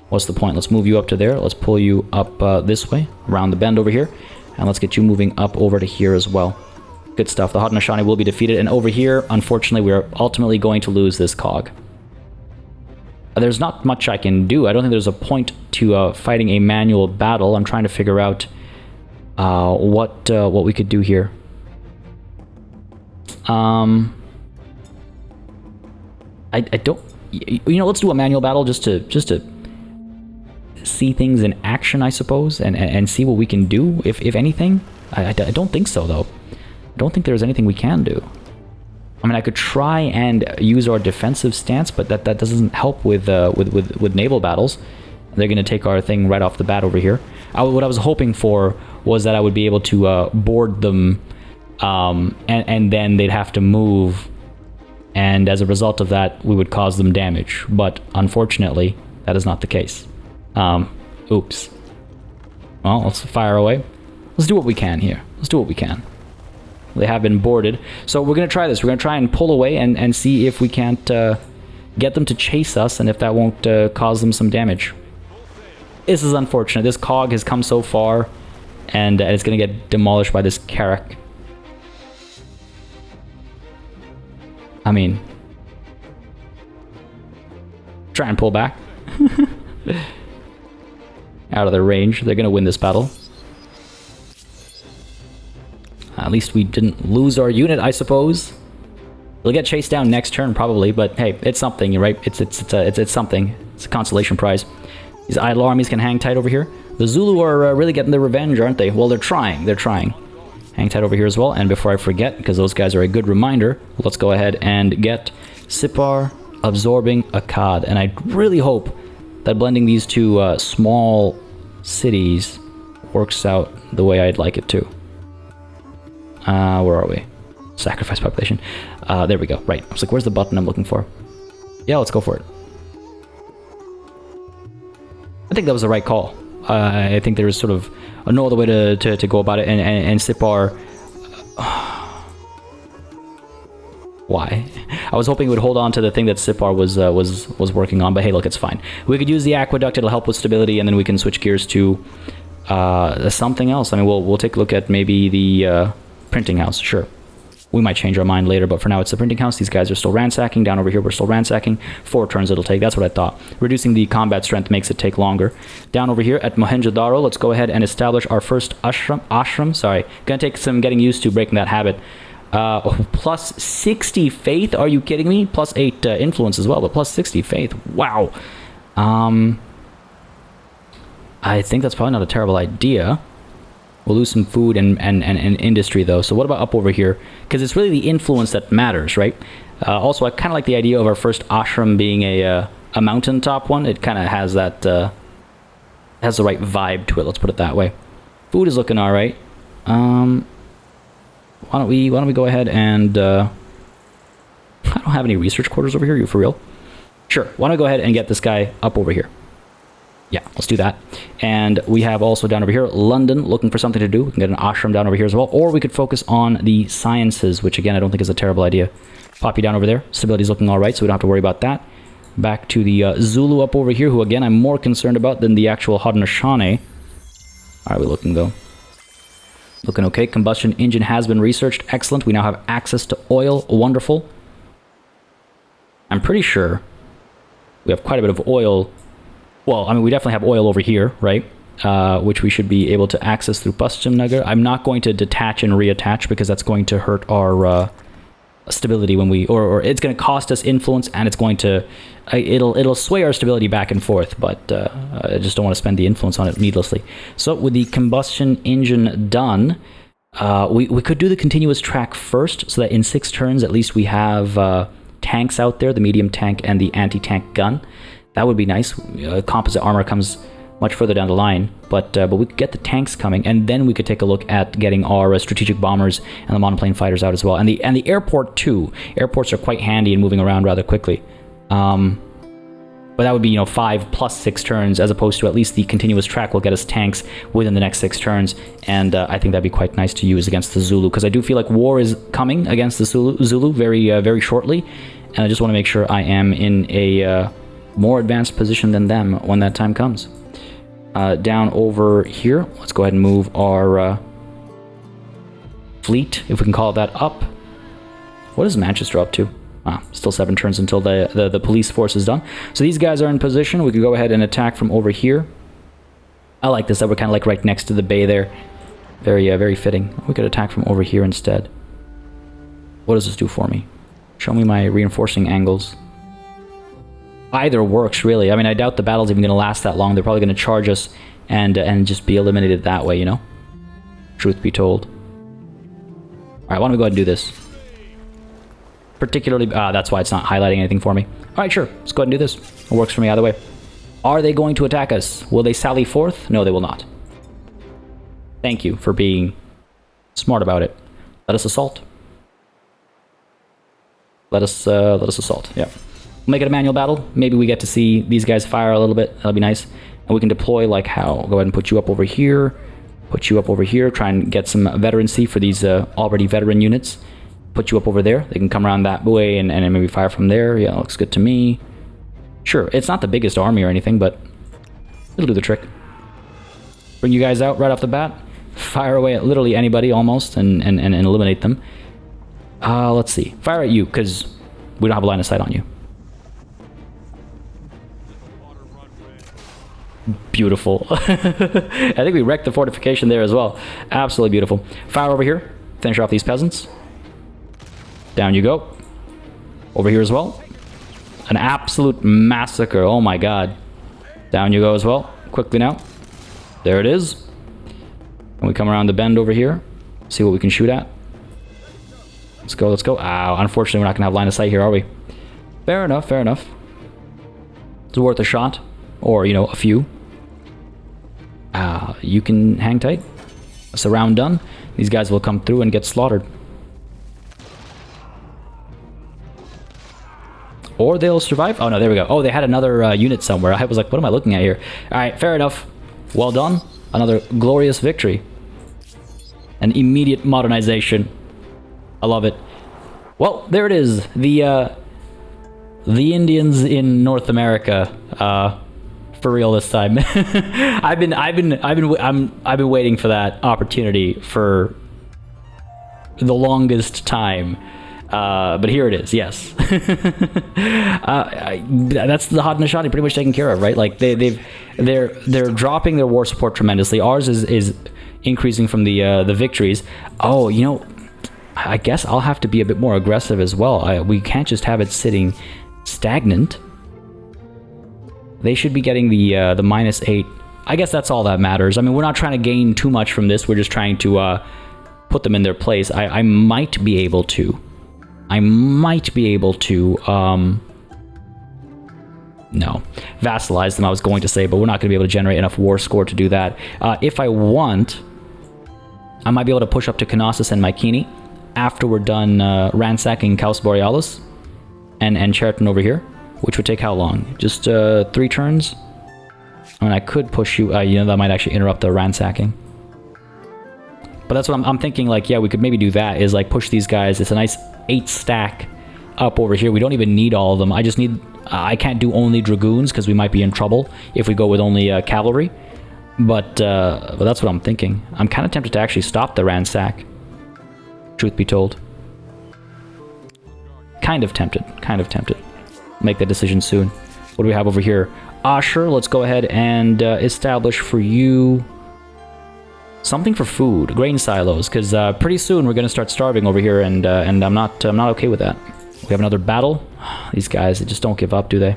What's the point? Let's move you up to there. Let's pull you up this way, around the bend over here. And let's get you moving up over to here as well. Good stuff. The Haudenosaunee will be defeated. And over here, unfortunately, we're ultimately going to lose this cog. There's not much I can do. I don't think there's a point to fighting a manual battle. I'm trying to figure out what we could do here. I don't... You know, let's do a manual battle just to see things in action, I suppose, and see what we can do, if anything. I don't think so, though. I don't think there's anything we can do. I mean, I could try and use our defensive stance, but that doesn't help with naval battles. They're going to take our thing right off the bat over here. What I was hoping for was that I would be able to board them, and then they'd have to move, and as a result of that, we would cause them damage. But unfortunately, that is not the case. Oops. Well, let's fire away. Let's do what we can here. Let's do what we can. They have been boarded. So we're going to try this. We're going to try and pull away and see if we can't get them to chase us, and if that won't cause them some damage. This is unfortunate. This cog has come so far, and it's going to get demolished by this Carrack. I mean, try and pull back. Out of their range. They're going to win this battle. At least we didn't lose our unit, I suppose. We'll get chased down next turn, probably, but hey, it's something, right? It's something. It's a consolation prize. These idle armies can hang tight over here. The Zulu are really getting their revenge, aren't they? Well, they're trying. They're trying. Hang tight over here as well. And before I forget, because those guys are a good reminder, let's go ahead and get Sipar absorbing Akkad. And I really hope that blending these two small cities works out the way I'd like it to. Where are we? Sacrifice population. There we go. Right. I was like, where's the button I'm looking for? Yeah, let's go for it. I think that was the right call. I think there was sort of no other way to go about it. And Sipar... Why? I was hoping it would hold on to the thing that Sipar was working on, but hey, look, it's fine. We could use the aqueduct. It'll help with stability, and then we can switch gears to something else. I mean, we'll take a look at maybe the printing house. Sure. We might change our mind later, but for now it's the printing house. These guys are still ransacking. Down over here, we're still ransacking. 4 turns it'll take. That's what I thought. Reducing the combat strength makes it take longer. Down over here at Mohenjo-Daro, let's go ahead and establish our first ashram. Sorry. Gonna take some getting used to breaking that habit. Plus 60 faith? Are you kidding me? Plus 8 influence as well, but plus 60 faith. Wow. I think that's probably not a terrible idea. We'll lose some food and industry, though. So what about up over here? Because it's really the influence that matters, right? Also, I kind of like the idea of our first ashram being a mountaintop one. It kind of has that... has the right vibe to it, let's put it that way. Food is looking all right. Why don't we go ahead and I don't have any research quarters over here. You for real? Sure. Why don't we go ahead and get this guy up over here? Yeah, let's do that. And we have also down over here London, looking for something to do. We can get an ashram down over here as well, or we could focus on the sciences, which again I don't think is a terrible idea. Pop you down over there. Stability's looking all right, so we don't have to worry about that. Back to the Zulu up over here, who again I'm more concerned about than the actual Haudenosaunee. How are we looking though? Looking okay. Combustion engine has been researched. Excellent. We now have access to oil. Wonderful. I'm pretty sure we have quite a bit of oil. Well, I mean, we definitely have oil over here, right? Which we should be able to access through Paschim Nagar. I'm not going to detach and reattach because that's going to hurt our stability when we, or it's going to cost us influence, and it's going to, it'll sway our stability back and forth. But I just don't want to spend the influence on it needlessly. So with the combustion engine done, we could do the continuous track first, so that in 6 turns at least we have tanks out there, the medium tank and the anti-tank gun. That would be nice. Composite armor comes much further down the line, but we could get the tanks coming, and then we could take a look at getting our strategic bombers and the monoplane fighters out as well, and the airport too. Airports are quite handy and moving around rather quickly. But that would be 5 plus 6 turns, as opposed to at least the continuous track will get us tanks within the next 6 turns, and I think that'd be quite nice to use against the Zulu, because I do feel like war is coming against the Zulu very shortly, and I just want to make sure I am in a more advanced position than them when that time comes. Down over here, let's go ahead and move our fleet, if we can call that, up. What is Manchester up to? Still 7 turns until the police force is done. So these guys are in position. We could go ahead and attack from over here. I like this, that we're kind of like right next to the bay there. Very fitting. We could attack from over here instead. What does this do for me? Show me my reinforcing angles. Either works, really. I mean, I doubt the battle's even going to last that long. They're probably going to charge us and just be eliminated that way, Truth be told. Alright, why don't we go ahead and do this? Particularly, that's why it's not highlighting anything for me. Alright, sure. Let's go ahead and do this. It works for me either way. Are they going to attack us? Will they sally forth? No, they will not. Thank you for being smart about it. Let us assault. Let us assault, yeah. We'll make it a manual battle. Maybe we get to see these guys fire a little bit. That'll be nice. And we can deploy like how? Go ahead and put you up over here. Put you up over here. Try and get some veterancy for these already veteran units. Put you up over there. They can come around that way and maybe fire from there. Yeah, looks good to me. Sure, it's not the biggest army or anything, but it'll do the trick. Bring you guys out right off the bat. Fire away at literally anybody almost and eliminate them. Let's see. Fire at you, because we don't have a line of sight on you. Beautiful. I think we wrecked the fortification there as well. Absolutely beautiful. Fire over here. Finish off these peasants. Down you go. Over here as well. An absolute massacre. Oh my god. Down you go as well. Quickly now. There it is. And we come around the bend over here. See what we can shoot at. Let's go, let's go. Ow, unfortunately we're not going to have line of sight here, are we? Fair enough, fair enough. It's worth a shot. Or, a few. You can hang tight. That's a round done. These guys will come through and get slaughtered. Or they'll survive. Oh, no, there we go. Oh, they had another unit somewhere. I was like, what am I looking at here? Alright, fair enough. Well done. Another glorious victory. An immediate modernization. I love it. Well, there it is. The Indians in North America. For real this time. I've been waiting for that opportunity for the longest time. But here it is, yes. That's the Haudenosaunee pretty much taken care of, right? Like they're dropping their war support tremendously. Ours is increasing from the victories. Oh, I guess I'll have to be a bit more aggressive as well. We can't just have it sitting stagnant. They should be getting the -8. I guess that's all that matters. I mean, we're not trying to gain too much from this. We're just trying to put them in their place. I might be able to. No. Vassalize them, I was going to say, but we're not going to be able to generate enough war score to do that. If I want, I might be able to push up to Knossos and Mycenae. after we're done ransacking Caos Borealis and Cheriton over here, which would take how long? Just 3 turns? I mean, I could push you, you know, that might actually interrupt the ransacking. But that's what I'm thinking, like, yeah, we could maybe do that, is like push these guys. It's a nice 8 stack up over here. We don't even need all of them. I just need, I can't do only Dragoons because we might be in trouble if we go with only cavalry. But that's what I'm thinking. I'm kind of tempted to actually stop the ransack, truth be told. Kind of tempted. Make that decision soon. What do we have over here? Sure, let's go ahead and establish for you something for food, grain silos, because pretty soon we're going to start starving over here, and I'm not okay with that. We have another battle. These guys, they just don't give up, do they?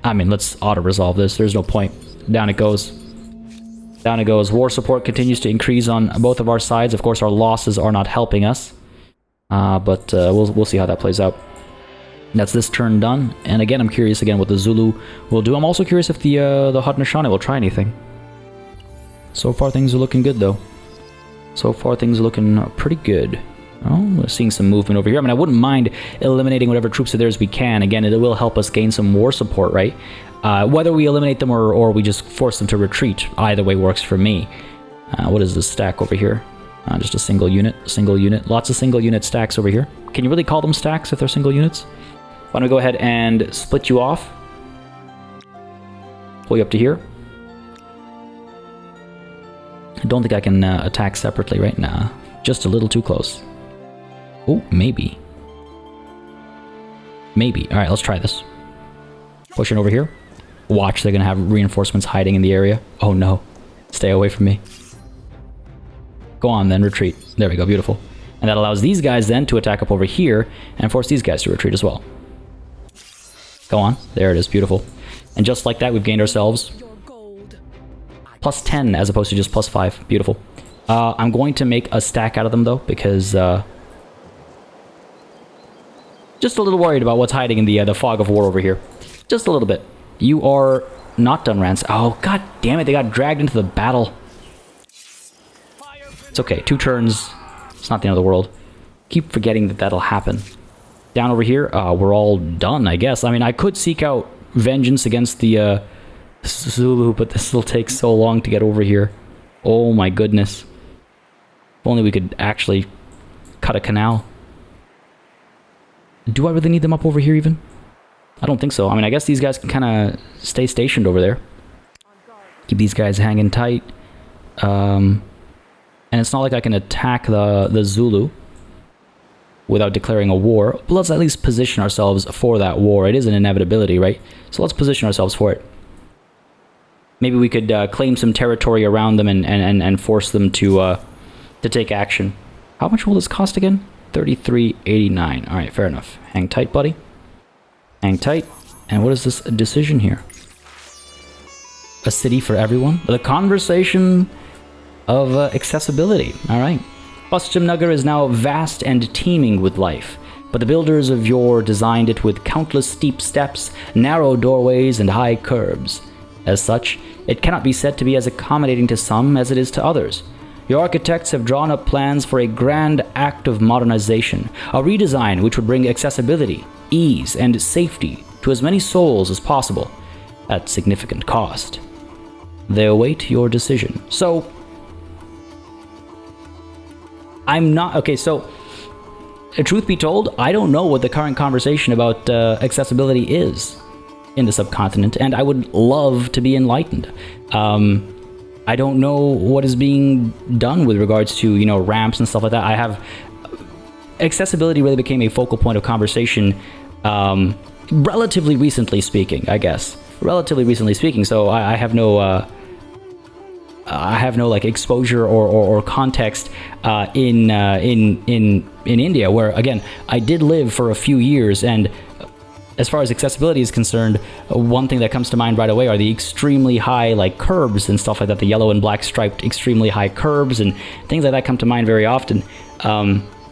I mean, let's auto-resolve this. There's no point. Down it goes. Down it goes. War support continues to increase on both of our sides. Of course, our losses are not helping us, but we'll see how that plays out. That's this turn done. And again, I'm curious again what the Zulu will do. I'm also curious if the Haudenosaunee will try anything. So far, things are looking good, though. So far, things are looking pretty good. Oh, we're seeing some movement over here. I mean, I wouldn't mind eliminating whatever troops of theirs we can. Again, it will help us gain some war support, right? Whether we eliminate them or we just force them to retreat, either way works for me. What is this stack over here? Just a single unit. Lots of single unit stacks over here. Can you really call them stacks if they're single units? Why don't we go ahead and split you off? Pull you up to here. I don't think I can attack separately right now. Just a little too close. Oh, maybe. Maybe. Alright, let's try this. Pushing over here. Watch, they're going to have reinforcements hiding in the area. Oh no. Stay away from me. Go on then, retreat. There we go, beautiful. And that allows these guys then to attack up over here and force these guys to retreat as well. Go on. There it is, beautiful. And just like that, we've gained ourselves plus 10 as opposed to just plus 5. Beautiful. I'm going to make a stack out of them though, because just a little worried about what's hiding in the fog of war over here. Just a little bit. You are not done, Rance. Oh, god damn it, they got dragged into the battle. It's okay, 2 turns. It's not the end of the world. Keep forgetting that that'll happen. Down over here, we're all done, I guess. I mean, I could seek out vengeance against the Zulu, but this will take so long to get over here. Oh my goodness. If only we could actually cut a canal. Do I really need them up over here even? I don't think so. I mean, I guess these guys can kind of stay stationed over there. Keep these guys hanging tight. And it's not like I can attack the Zulu without declaring a war. But let's at least position ourselves for that war. It is an inevitability, right? So let's position ourselves for it. Maybe we could claim some territory around them and force them to take action. How much will this cost again? 33.89. All right, fair enough. Hang tight, buddy. Hang tight. And what is this decision here? A city for everyone? The conversation of accessibility. All right. Bustamnagar is now vast and teeming with life, but the builders of yore designed it with countless steep steps, narrow doorways, and high curbs. As such, it cannot be said to be as accommodating to some as it is to others. Your architects have drawn up plans for a grand act of modernization, a redesign which would bring accessibility, ease, and safety to as many souls as possible, at significant cost. They await your decision. So, I'm not... Okay, so, truth be told, I don't know what the current conversation about accessibility is in the subcontinent, and I would love to be enlightened. I don't know what is being done with regards to, you know, ramps and stuff like that. I have... Accessibility really became a focal point of conversation relatively recently speaking, I guess. Relatively recently speaking, so I have no... I have no like exposure or context in India, where again I did live for a few years, and as far as accessibility is concerned, one thing that comes to mind right away are the extremely high like curbs and stuff like that. The yellow and black striped extremely high curbs and things like that come to mind very often.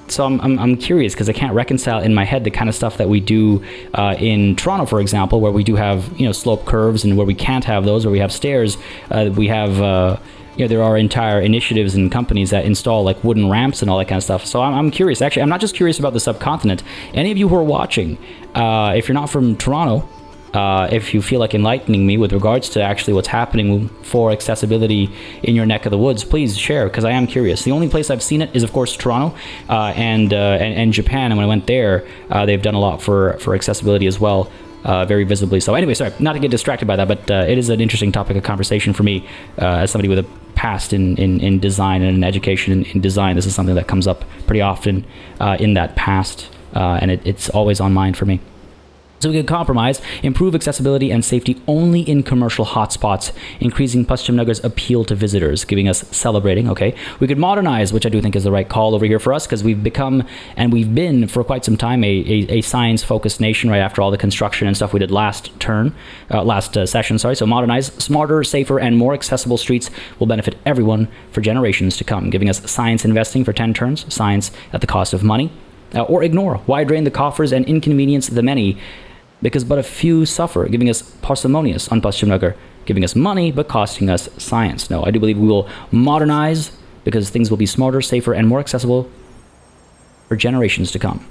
So I'm curious because I can't reconcile in my head the kind of stuff that we do in Toronto, for example, where we do have, you know, slope curves, and where we can't have those, where we have stairs. We have you know, there are entire initiatives and companies that install like wooden ramps and all that kind of stuff. So I'm curious. Actually, I'm not just curious about the subcontinent. Any of you who are watching, if you're not from Toronto, if you feel like enlightening me with regards to actually what's happening for accessibility in your neck of the woods, please share, because I am curious. The only place I've seen it is, of course, Toronto and Japan. And when I went there, they've done a lot for accessibility as well, very visibly. So anyway, sorry, not to get distracted by that, but it is an interesting topic of conversation for me as somebody with a past in design and in education in design. This is something that comes up pretty often in that past, and it's always on mind for me. So we could compromise, improve accessibility and safety only in commercial hotspots, increasing Pashtunaga's appeal to visitors, giving us celebrating, okay? We could modernize, which I do think is the right call over here for us, because we've become, and we've been for quite some time, a science-focused nation right after all the construction and stuff we did last session, sorry. So modernize, smarter, safer, and more accessible streets will benefit everyone for generations to come, giving us science investing for 10 turns, science at the cost of money, or ignore, why drain the coffers and inconvenience the many, because but a few suffer, giving us parsimonious on Pashtunnagar, giving us money, but costing us science. No, I do believe we will modernize, because things will be smarter, safer, and more accessible for generations to come.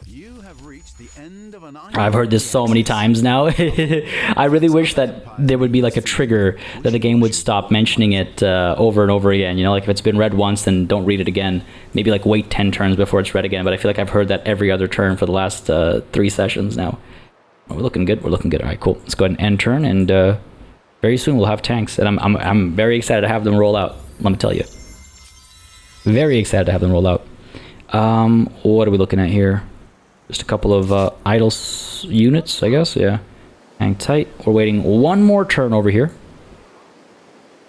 You have reached the end of an I've heard this so many times now. I really wish that there would be like a trigger that the game would stop mentioning it over and over again. You know, like if it's been read once, then don't read it again. Maybe like wait 10 turns before it's read again. But I feel like I've heard that every other turn for the last 3 sessions now. Oh, we're looking good. We're looking good. All right, cool. Let's go ahead and end turn, and very soon we'll have tanks, and I'm very excited to have them roll out. Let me tell you, very excited to have them roll out. What are we looking at here? Just a couple of idle units, I guess. Yeah. Hang tight. We're waiting one more turn over here.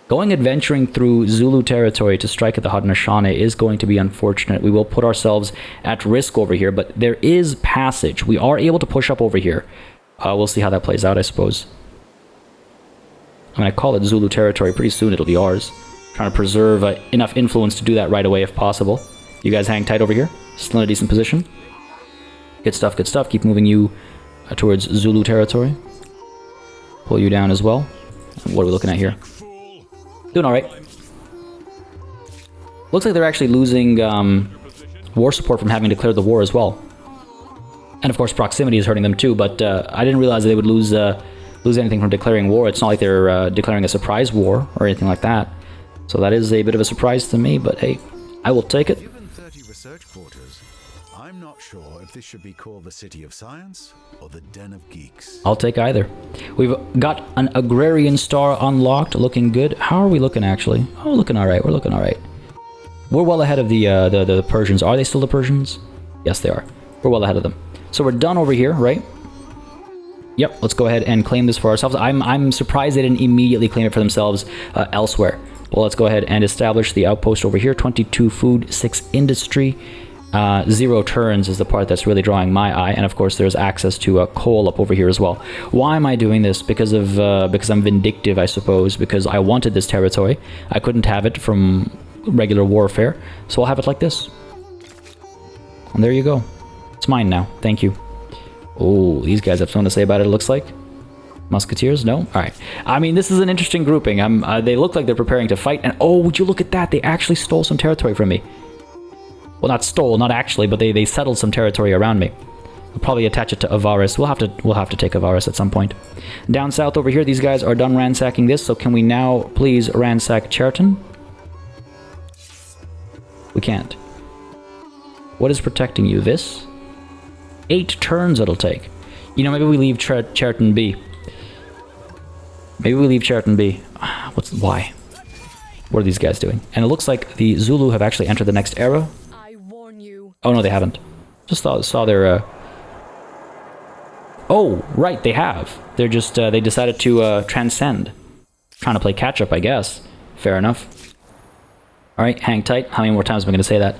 Going adventuring through Zulu territory to strike at the Haudenosaunee is going to be unfortunate. We will put ourselves at risk over here, but there is passage. We are able to push up over here. We'll see how that plays out, I suppose. I'm going to call it Zulu territory. Pretty soon it'll be ours. Trying to preserve enough influence to do that right away if possible. You guys hang tight over here. Still in a decent position. Good stuff, good stuff. Keep moving you towards Zulu territory. Pull you down as well. What are we looking at here? Doing alright. Looks like they're actually losing war support from having declared the war as well. And of course proximity is hurting them too, but I didn't realize that they would lose anything from declaring war. It's not like they're declaring a surprise war or anything like that. So that is a bit of a surprise to me, but hey, I will take it. Given 30 research quarters, I'm not sure if this should be called the City of Science or the Den of Geeks. I'll take either. We've got an agrarian star unlocked, looking good. How are we looking actually? Oh, looking all right. We're looking all right. We're well ahead of the Persians. Are they still the Persians? Yes, they are. We're well ahead of them. So we're done over here, right? Yep. Let's go ahead and claim this for ourselves. I'm surprised they didn't immediately claim it for themselves elsewhere. Well, let's go ahead and establish the outpost over here. 22 food, 6 industry. 0 turns is the part that's really drawing my eye, and of course there's access to coal up over here as well. Why am I doing this? Because I'm vindictive, I suppose, because I wanted this territory. I couldn't have it from regular warfare, so I'll have it like this. And there you go. It's mine now. Thank you. Oh, these guys have something to say about it, it looks like. Musketeers? No? Alright. I mean, this is an interesting grouping. They look like they're preparing to fight, and oh, would you look at that? They actually stole some territory from me. Well, not stole, not actually, but they settled some territory around me. We'll probably attach it to Avaris. We'll have to take Avaris at some point. Down south over here, these guys are done ransacking this, so can we now please ransack Cheriton? We can't. What is protecting you? This? 8 turns it'll take. You know, maybe we leave Cheriton be. Maybe we leave Cheriton be. Why? What are these guys doing? And it looks like the Zulu have actually entered the next era. Oh no, they haven't. Just saw their. Oh, right, they have. They're just they decided to transcend. Trying to play catch up, I guess. Fair enough. All right, hang tight. How many more times am I going to say that? A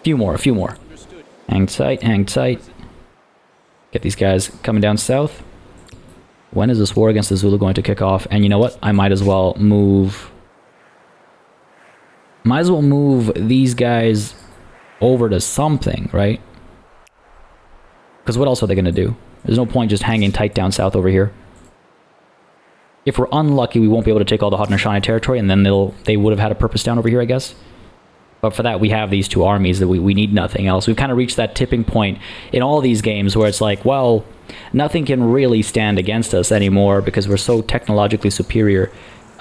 few more. Hang tight, hang tight. Get these guys coming down south. When is this war against the Zulu going to kick off? And you know what? I might as well move. Might as well move these guys over to something, right? Because what else are they going to do? There's no point just hanging tight down south over here. If we're unlucky, we won't be able to take all the Haudenosaunee territory, and then they would have had a purpose down over here, I guess. But for that, we have these two armies that we need nothing else. We've kind of reached that tipping point in all these games where it's like, well, nothing can really stand against us anymore because we're so technologically superior.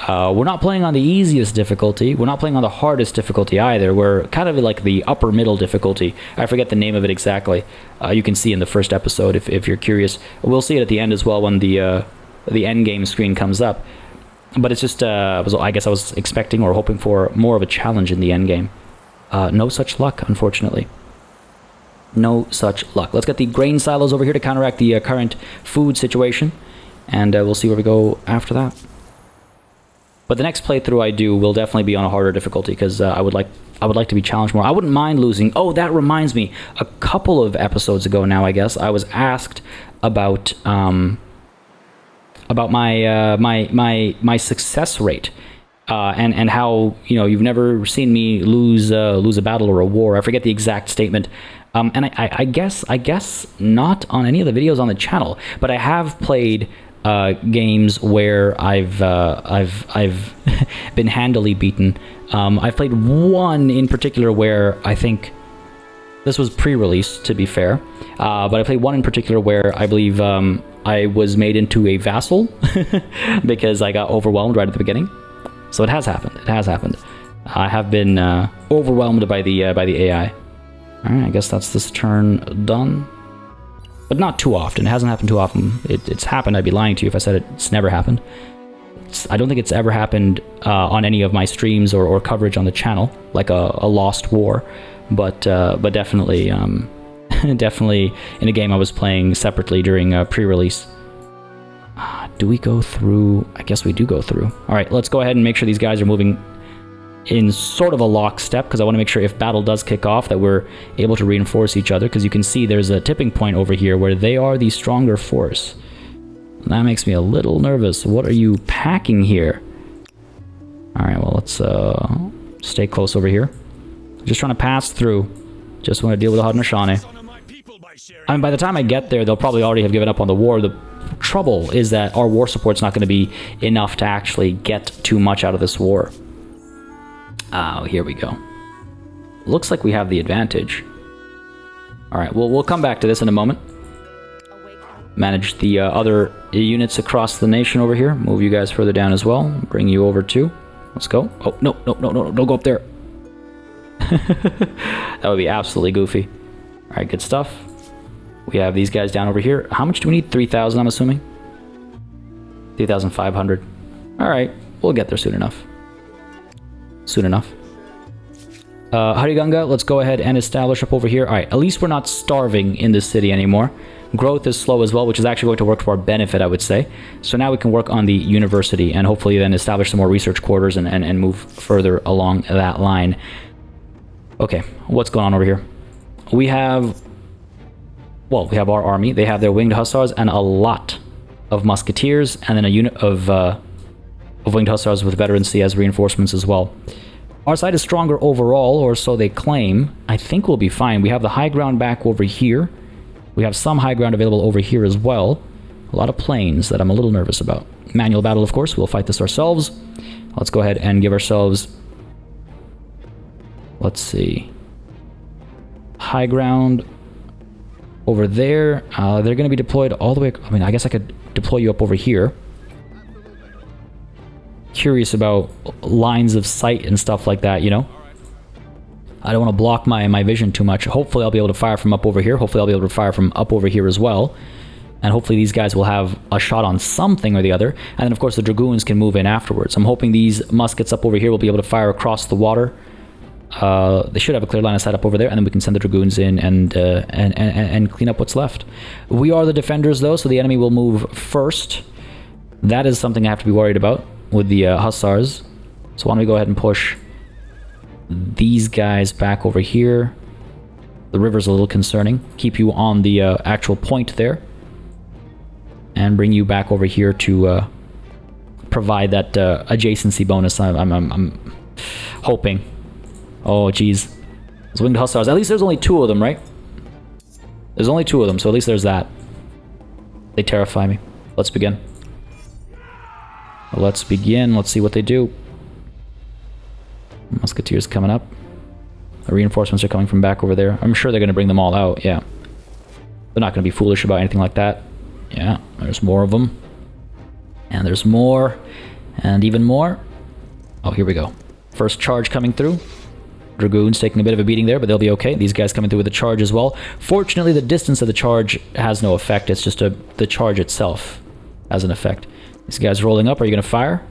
We're not playing on the easiest difficulty. We're not playing on the hardest difficulty either. We're kind of like the upper middle difficulty. I forget the name of it exactly. You can see in the first episode if you're curious. We'll see it at the end as well when the end game screen comes up. But it's just, I guess I was expecting or hoping for more of a challenge in the end game. No such luck, unfortunately. No such luck. Let's get the grain silos over here to counteract the current food situation. And we'll see where we go after that. But the next playthrough I do will definitely be on a harder difficulty because I would like to be challenged more. I wouldn't mind losing. Oh, that reminds me. A couple of episodes ago now, I guess, I was asked about my success rate. And how, you know, you've never seen me lose a battle or a war. I forget the exact statement. And I guess not on any of the videos on the channel, but I have played games where I've been handily beaten. I've played one in particular where I think this was pre-release, to be fair, but I played one in particular where I believe I was made into a vassal because I got overwhelmed right at the beginning. So it has happened. It has happened. I have been overwhelmed by the AI. All right, I guess that's this turn done. But not too often. It hasn't happened too often. It's happened. I'd be lying to you if I said it's never happened. I don't think it's ever happened on any of my streams or coverage on the channel, like a lost war. But definitely, definitely in a game I was playing separately during pre-release. Do we go through? I guess we do go through. All right, let's go ahead and make sure these guys are moving in sort of a lockstep because I want to make sure if battle does kick off that we're able to reinforce each other because you can see there's a tipping point over here where they are the stronger force. And that makes me a little nervous. What are you packing here? All right, well, let's stay close over here. Just trying to pass through. Just want to deal with the Haudenosaunee. I mean, by the time I get there, they'll probably already have given up on the war. The trouble is that our war support's not going to be enough to actually get too much out of this war. Oh, here we go. Looks like we have the advantage. All right, well, we'll come back to this in a moment. Manage the other units across the nation over here. Move you guys further down as well. Bring you over too. Let's go. Oh, no, don't go up there. That would be absolutely goofy. All right, good stuff. We have these guys down over here. How much do we need? 3,000, I'm assuming? 3,500. All right, we'll get there soon enough. Soon enough. Hariganga, let's go ahead and establish up over here. All right, at least we're not starving in this city anymore. Growth is slow as well, which is actually going to work to our benefit, I would say. So now we can work on the university and hopefully then establish some more research quarters and move further along that line. Okay, what's going on over here? We have... Well, we have our army. They have their winged hussars and a lot of musketeers, and then a unit of winged hussars with veterancy as reinforcements as well. Our side is stronger overall, or so they claim. I think we'll be fine. We have the high ground back over here. We have some high ground available over here as well. A lot of plains that I'm a little nervous about. Manual battle, of course. We'll fight this ourselves. Let's go ahead and give ourselves... Let's see. High ground... Over there, they're going to be deployed all the way... I mean, I guess I could deploy you up over here. Curious about lines of sight and stuff like that, you know? I don't want to block my vision too much. Hopefully I'll be able to fire from up over here. Hopefully I'll be able to fire from up over here as well. And hopefully these guys will have a shot on something or the other. And then, of course, the Dragoons can move in afterwards. I'm hoping these muskets up over here will be able to fire across the water. They should have a clear line of sight up over there, and then we can send the Dragoons in and clean up what's left. We are the defenders, though, so the enemy will move first. That is something I have to be worried about with the Hussars. So why don't we go ahead and push these guys back over here. The river's a little concerning. Keep you on the actual point there. And bring you back over here to provide that adjacency bonus I'm hoping. Oh, geez. Those winged hussars. At least there's only 2 of them, right? There's only 2 of them, so at least there's that. They terrify me. Let's begin. Let's begin. Let's see what they do. Musketeers coming up. The reinforcements are coming from back over there. I'm sure they're going to bring them all out, yeah. They're not going to be foolish about anything like that. Yeah, there's more of them. And there's more. And even more. Oh, here we go. First charge coming through. Dragoons taking a bit of a beating there, but they'll be okay. These guys coming through with a charge as well. Fortunately, the distance of the charge has no effect. It's just the charge itself has an effect. These guys rolling up. Are you going to fire?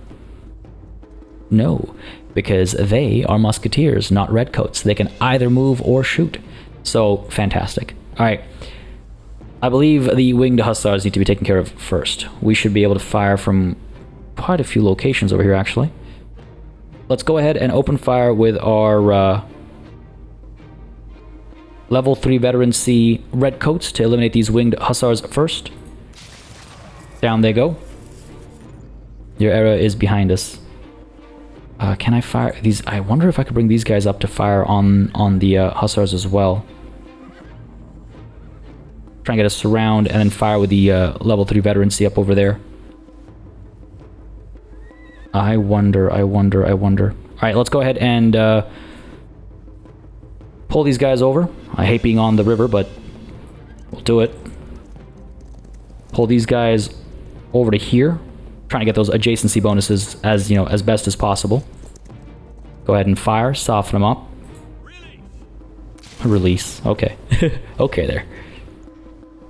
No, because they are musketeers, not redcoats. They can either move or shoot. So, fantastic. All right. I believe the winged hussars need to be taken care of first. We should be able to fire from quite a few locations over here, actually. Let's go ahead and open fire with our level 3 veteran C redcoats to eliminate these winged hussars first. Down they go. Your era is behind us. Can I fire these? I wonder if I could bring these guys up to fire on the hussars as well. Try and get a surround and then fire with the level 3 veterancy up over there. I wonder. Alright, let's go ahead and pull these guys over. I hate being on the river, but we'll do it. Pull these guys over to here. Trying to get those adjacency bonuses as, you know, as best as possible. Go ahead and fire, soften them up. Release. Okay. Okay there.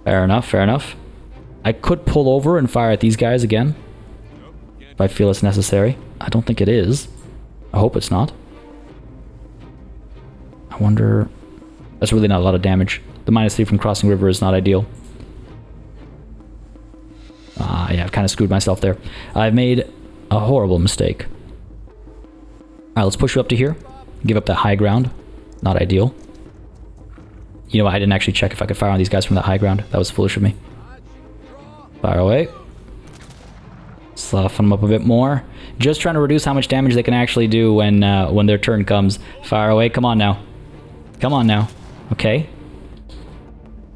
Fair enough, fair enough. I could pull over and fire at these guys again, if I feel it's necessary. I don't think it is. I hope it's not. I wonder... That's really not a lot of damage. The -3 from crossing river is not ideal. Yeah, I've kind of screwed myself there. I've made a horrible mistake. Alright, let's push you up to here. Give up that high ground. Not ideal. You know what, I didn't actually check if I could fire on these guys from that high ground. That was foolish of me. Fire away. Soften them up a bit more. Just trying to reduce how much damage they can actually do when their turn comes. Fire away. Come on now. Come on now. Okay.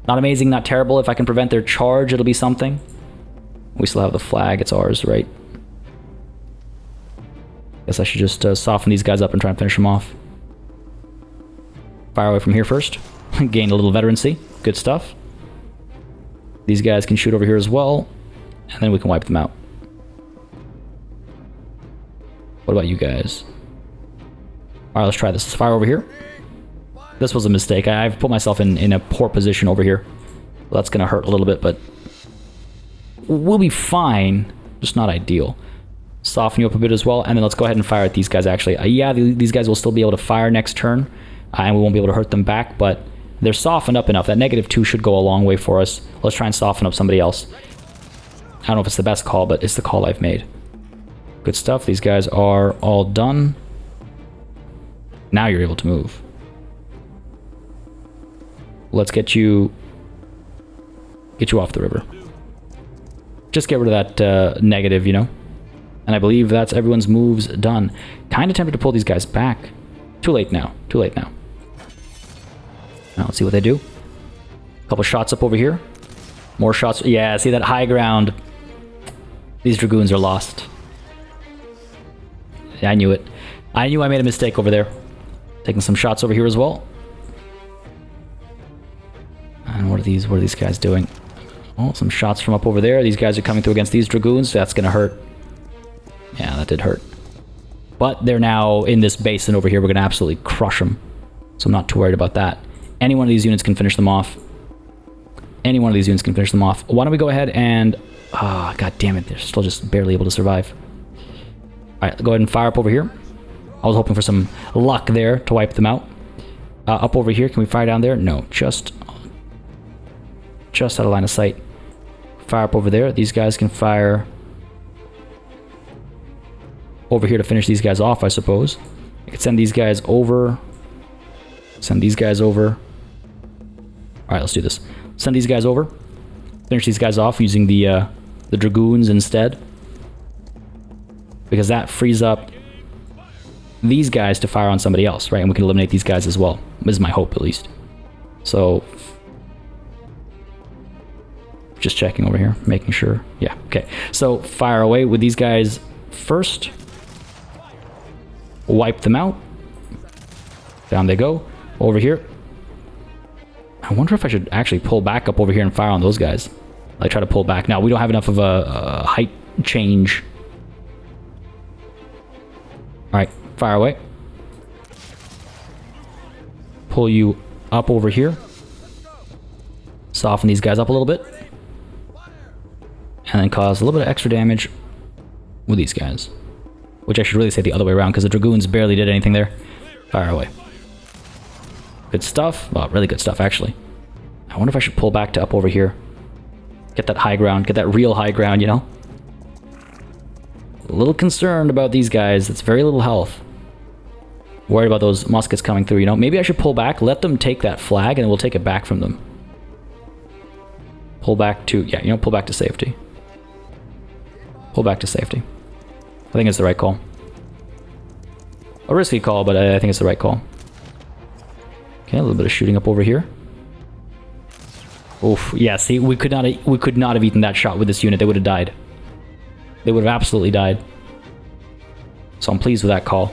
Not amazing, not terrible. If I can prevent their charge, it'll be something. We still have the flag. It's ours, right? Guess I should just soften these guys up and try and finish them off. Fire away from here first. Gain a little veterancy. Good stuff. These guys can shoot over here as well. And then we can wipe them out. What about you guys? Alright, let's try this. Let's fire over here. This was a mistake. I've put myself in a poor position over here. Well, that's going to hurt a little bit, but we'll be fine. Just not ideal. Soften you up a bit as well. And then let's go ahead and fire at these guys, actually. Yeah, these guys will still be able to fire next turn. And we won't be able to hurt them back, but they're softened up enough. That -2 should go a long way for us. Let's try and soften up somebody else. I don't know if it's the best call, but it's the call I've made. Good stuff. These guys are all done. Now you're able to move. Let's get you off the river. Just get rid of that negative, you know. And I believe that's everyone's moves done. Kind of tempted to pull these guys back. Too late now. Too late now. Now let's see what they do. Couple shots up over here. More shots. Yeah, see that high ground. These dragoons are lost. I knew it. I knew I made a mistake over there. Taking some shots over here as well. And what are these guys doing? Oh, some shots from up over there. These guys are coming through against these dragoons. That's gonna hurt. Yeah, that did hurt. But they're now in this basin over here. We're gonna absolutely crush them. So I'm not too worried about that. Any one of these units can finish them off. Any one of these units can finish them off. Why don't we go ahead and... Ah, god damn it. They're still just barely able to survive. Alright, go ahead and fire up over here. I was hoping for some luck there to wipe them out. Up over here, can we fire down there? No, just out of line of sight. Fire up over there. These guys can fire over here to finish these guys off, I suppose. I could send these guys over. Send these guys over. Alright, let's do this. Send these guys over. Finish these guys off using the dragoons instead. Because that frees up these guys to fire on somebody else, right? And we can eliminate these guys as well. This is my hope, at least. So... just checking over here, making sure. Yeah, okay. So, fire away with these guys first. Wipe them out. Down they go. Over here. I wonder if I should actually pull back up over here and fire on those guys. Like, try to pull back. Now, we don't have enough of a height change. Alright, fire away. Pull you up over here. Soften these guys up a little bit. And then cause a little bit of extra damage with these guys. Which I should really say the other way around, because the Dragoons barely did anything there. Fire away. Good stuff. Well, really good stuff, actually. I wonder if I should pull back to up over here. Get that high ground. Get that real high ground, you know? A little concerned about these guys. It's very little health. Worried about those muskets coming through, you know? Maybe I should pull back, let them take that flag, and then we'll take it back from them. Pull back to... yeah, you know, pull back to safety. Pull back to safety. I think it's the right call. A risky call, but I think it's the right call. Okay, a little bit of shooting up over here. Oof, yeah, see, we could not have eaten that shot with this unit. They would have died. They would have absolutely died. So I'm pleased with that call.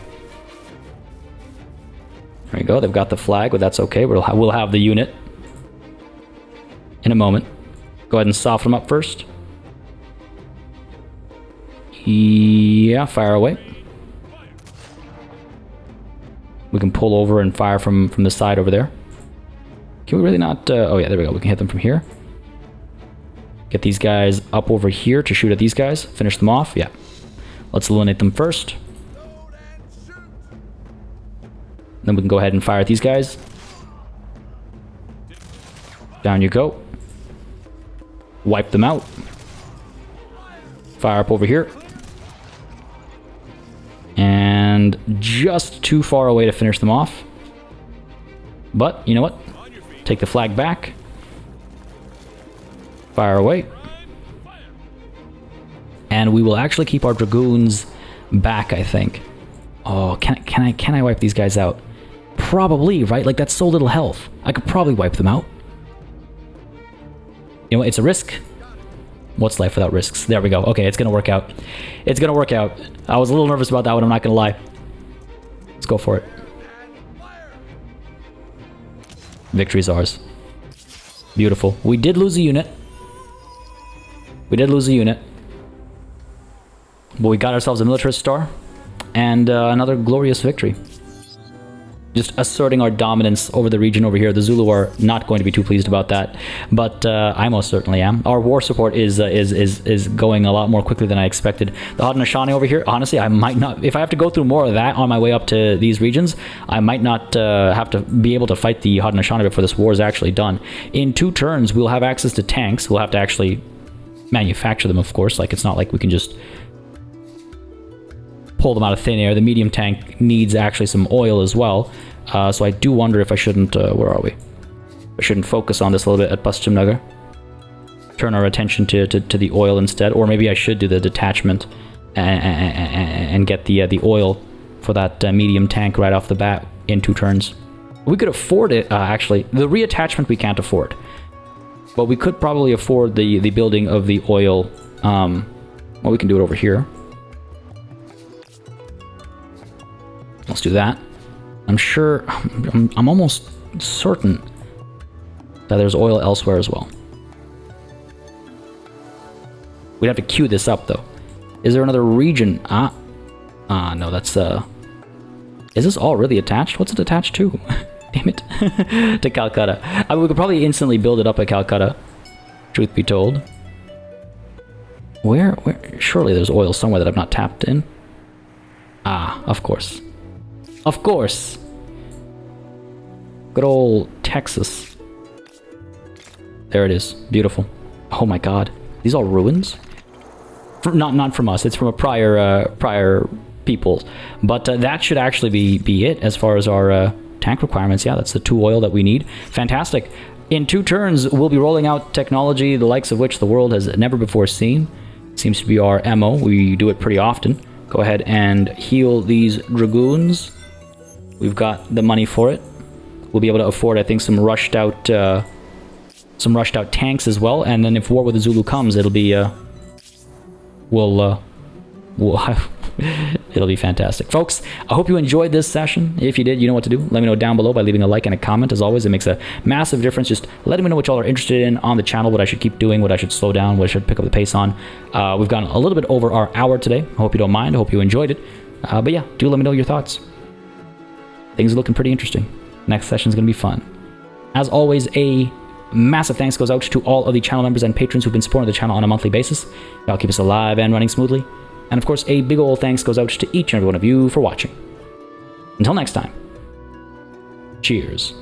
There we go, they've got the flag, but that's okay. We'll have the unit in a moment. Go ahead and soften them up first. Yeah, fire away. We can pull over and fire from the side over there. Can we really not... oh yeah, there we go. We can hit them from here. Get these guys up over here to shoot at these guys. Finish them off. Yeah. Let's eliminate them first. Then we can go ahead and fire at these guys. Down you go. Wipe them out. Fire up over here. And just too far away to finish them off. But, you know what? Take the flag back. Fire away. And we will actually keep our Dragoons back, I think. Oh, can I wipe these guys out? Probably, right? Like, that's so little health. I could probably wipe them out. You know, it's a risk. What's life without risks? There we go. Okay, it's gonna work out. It's gonna work out. I was a little nervous about that one, I'm not gonna lie. Let's go for it. Victory's ours. Beautiful. We did lose a unit. We did lose a unit. But we got ourselves a militarist star. And another glorious victory. Just asserting our dominance over the region over here. The Zulu are not going to be too pleased about that, but I most certainly am. Our war support is going a lot more quickly than I expected. The Haudenosaunee over here, honestly, I might not... if I have to go through more of that on my way up to these regions, I might not have to be able to fight the Haudenosaunee before this war is actually done. In 2 turns, we'll have access to tanks. We'll have to actually manufacture them, of course. Like, it's not like we can just pull them out of thin air. The medium tank needs actually some oil as well. So I do wonder if I shouldn't, where are we? I shouldn't focus on this a little bit at Bastimnagar. Turn our attention to the oil instead. Or maybe I should do the detachment and get the oil for that medium tank right off the bat in 2 turns. We could afford it, actually. The reattachment we can't afford. But we could probably afford the building of the oil. Well, we can do it over here. Let's do that. I'm sure, I'm almost certain that there's oil elsewhere as well. We'd have to queue this up, though. Is there another region? No, that's, is this all really attached? What's it attached to? Damn it. To Calcutta. I mean, we could probably instantly build it up at Calcutta, truth be told. Where? Surely there's oil somewhere that I've not tapped in. Of course. Of course! Good old Texas. There it is. Beautiful. Oh my god. These all ruins? Not from us. It's from a prior people. But that should actually be it as far as our tank requirements. Yeah, that's the 2 oil that we need. Fantastic. In 2 turns, we'll be rolling out technology the likes of which the world has never before seen. Seems to be our MO. We do it pretty often. Go ahead and heal these Dragoons. We've got the money for it. We'll be able to afford, I think, some rushed out tanks as well. And then if War with the Zulu comes, it'll be we'll It'll be fantastic. Folks, I hope you enjoyed this session. If you did, you know what to do. Let me know down below by leaving a like and a comment. As always, it makes a massive difference. Just letting me know what y'all are interested in on the channel, what I should keep doing, what I should slow down, what I should pick up the pace on. We've gone a little bit over our hour today. I hope you don't mind. I hope you enjoyed it. But yeah, do let me know your thoughts. Things are looking pretty interesting. Next session is going to be fun. As always, a massive thanks goes out to all of the channel members and patrons who've been supporting the channel on a monthly basis. Y'all keep us alive and running smoothly. And of course, a big ol' thanks goes out to each and every one of you for watching. Until next time, cheers.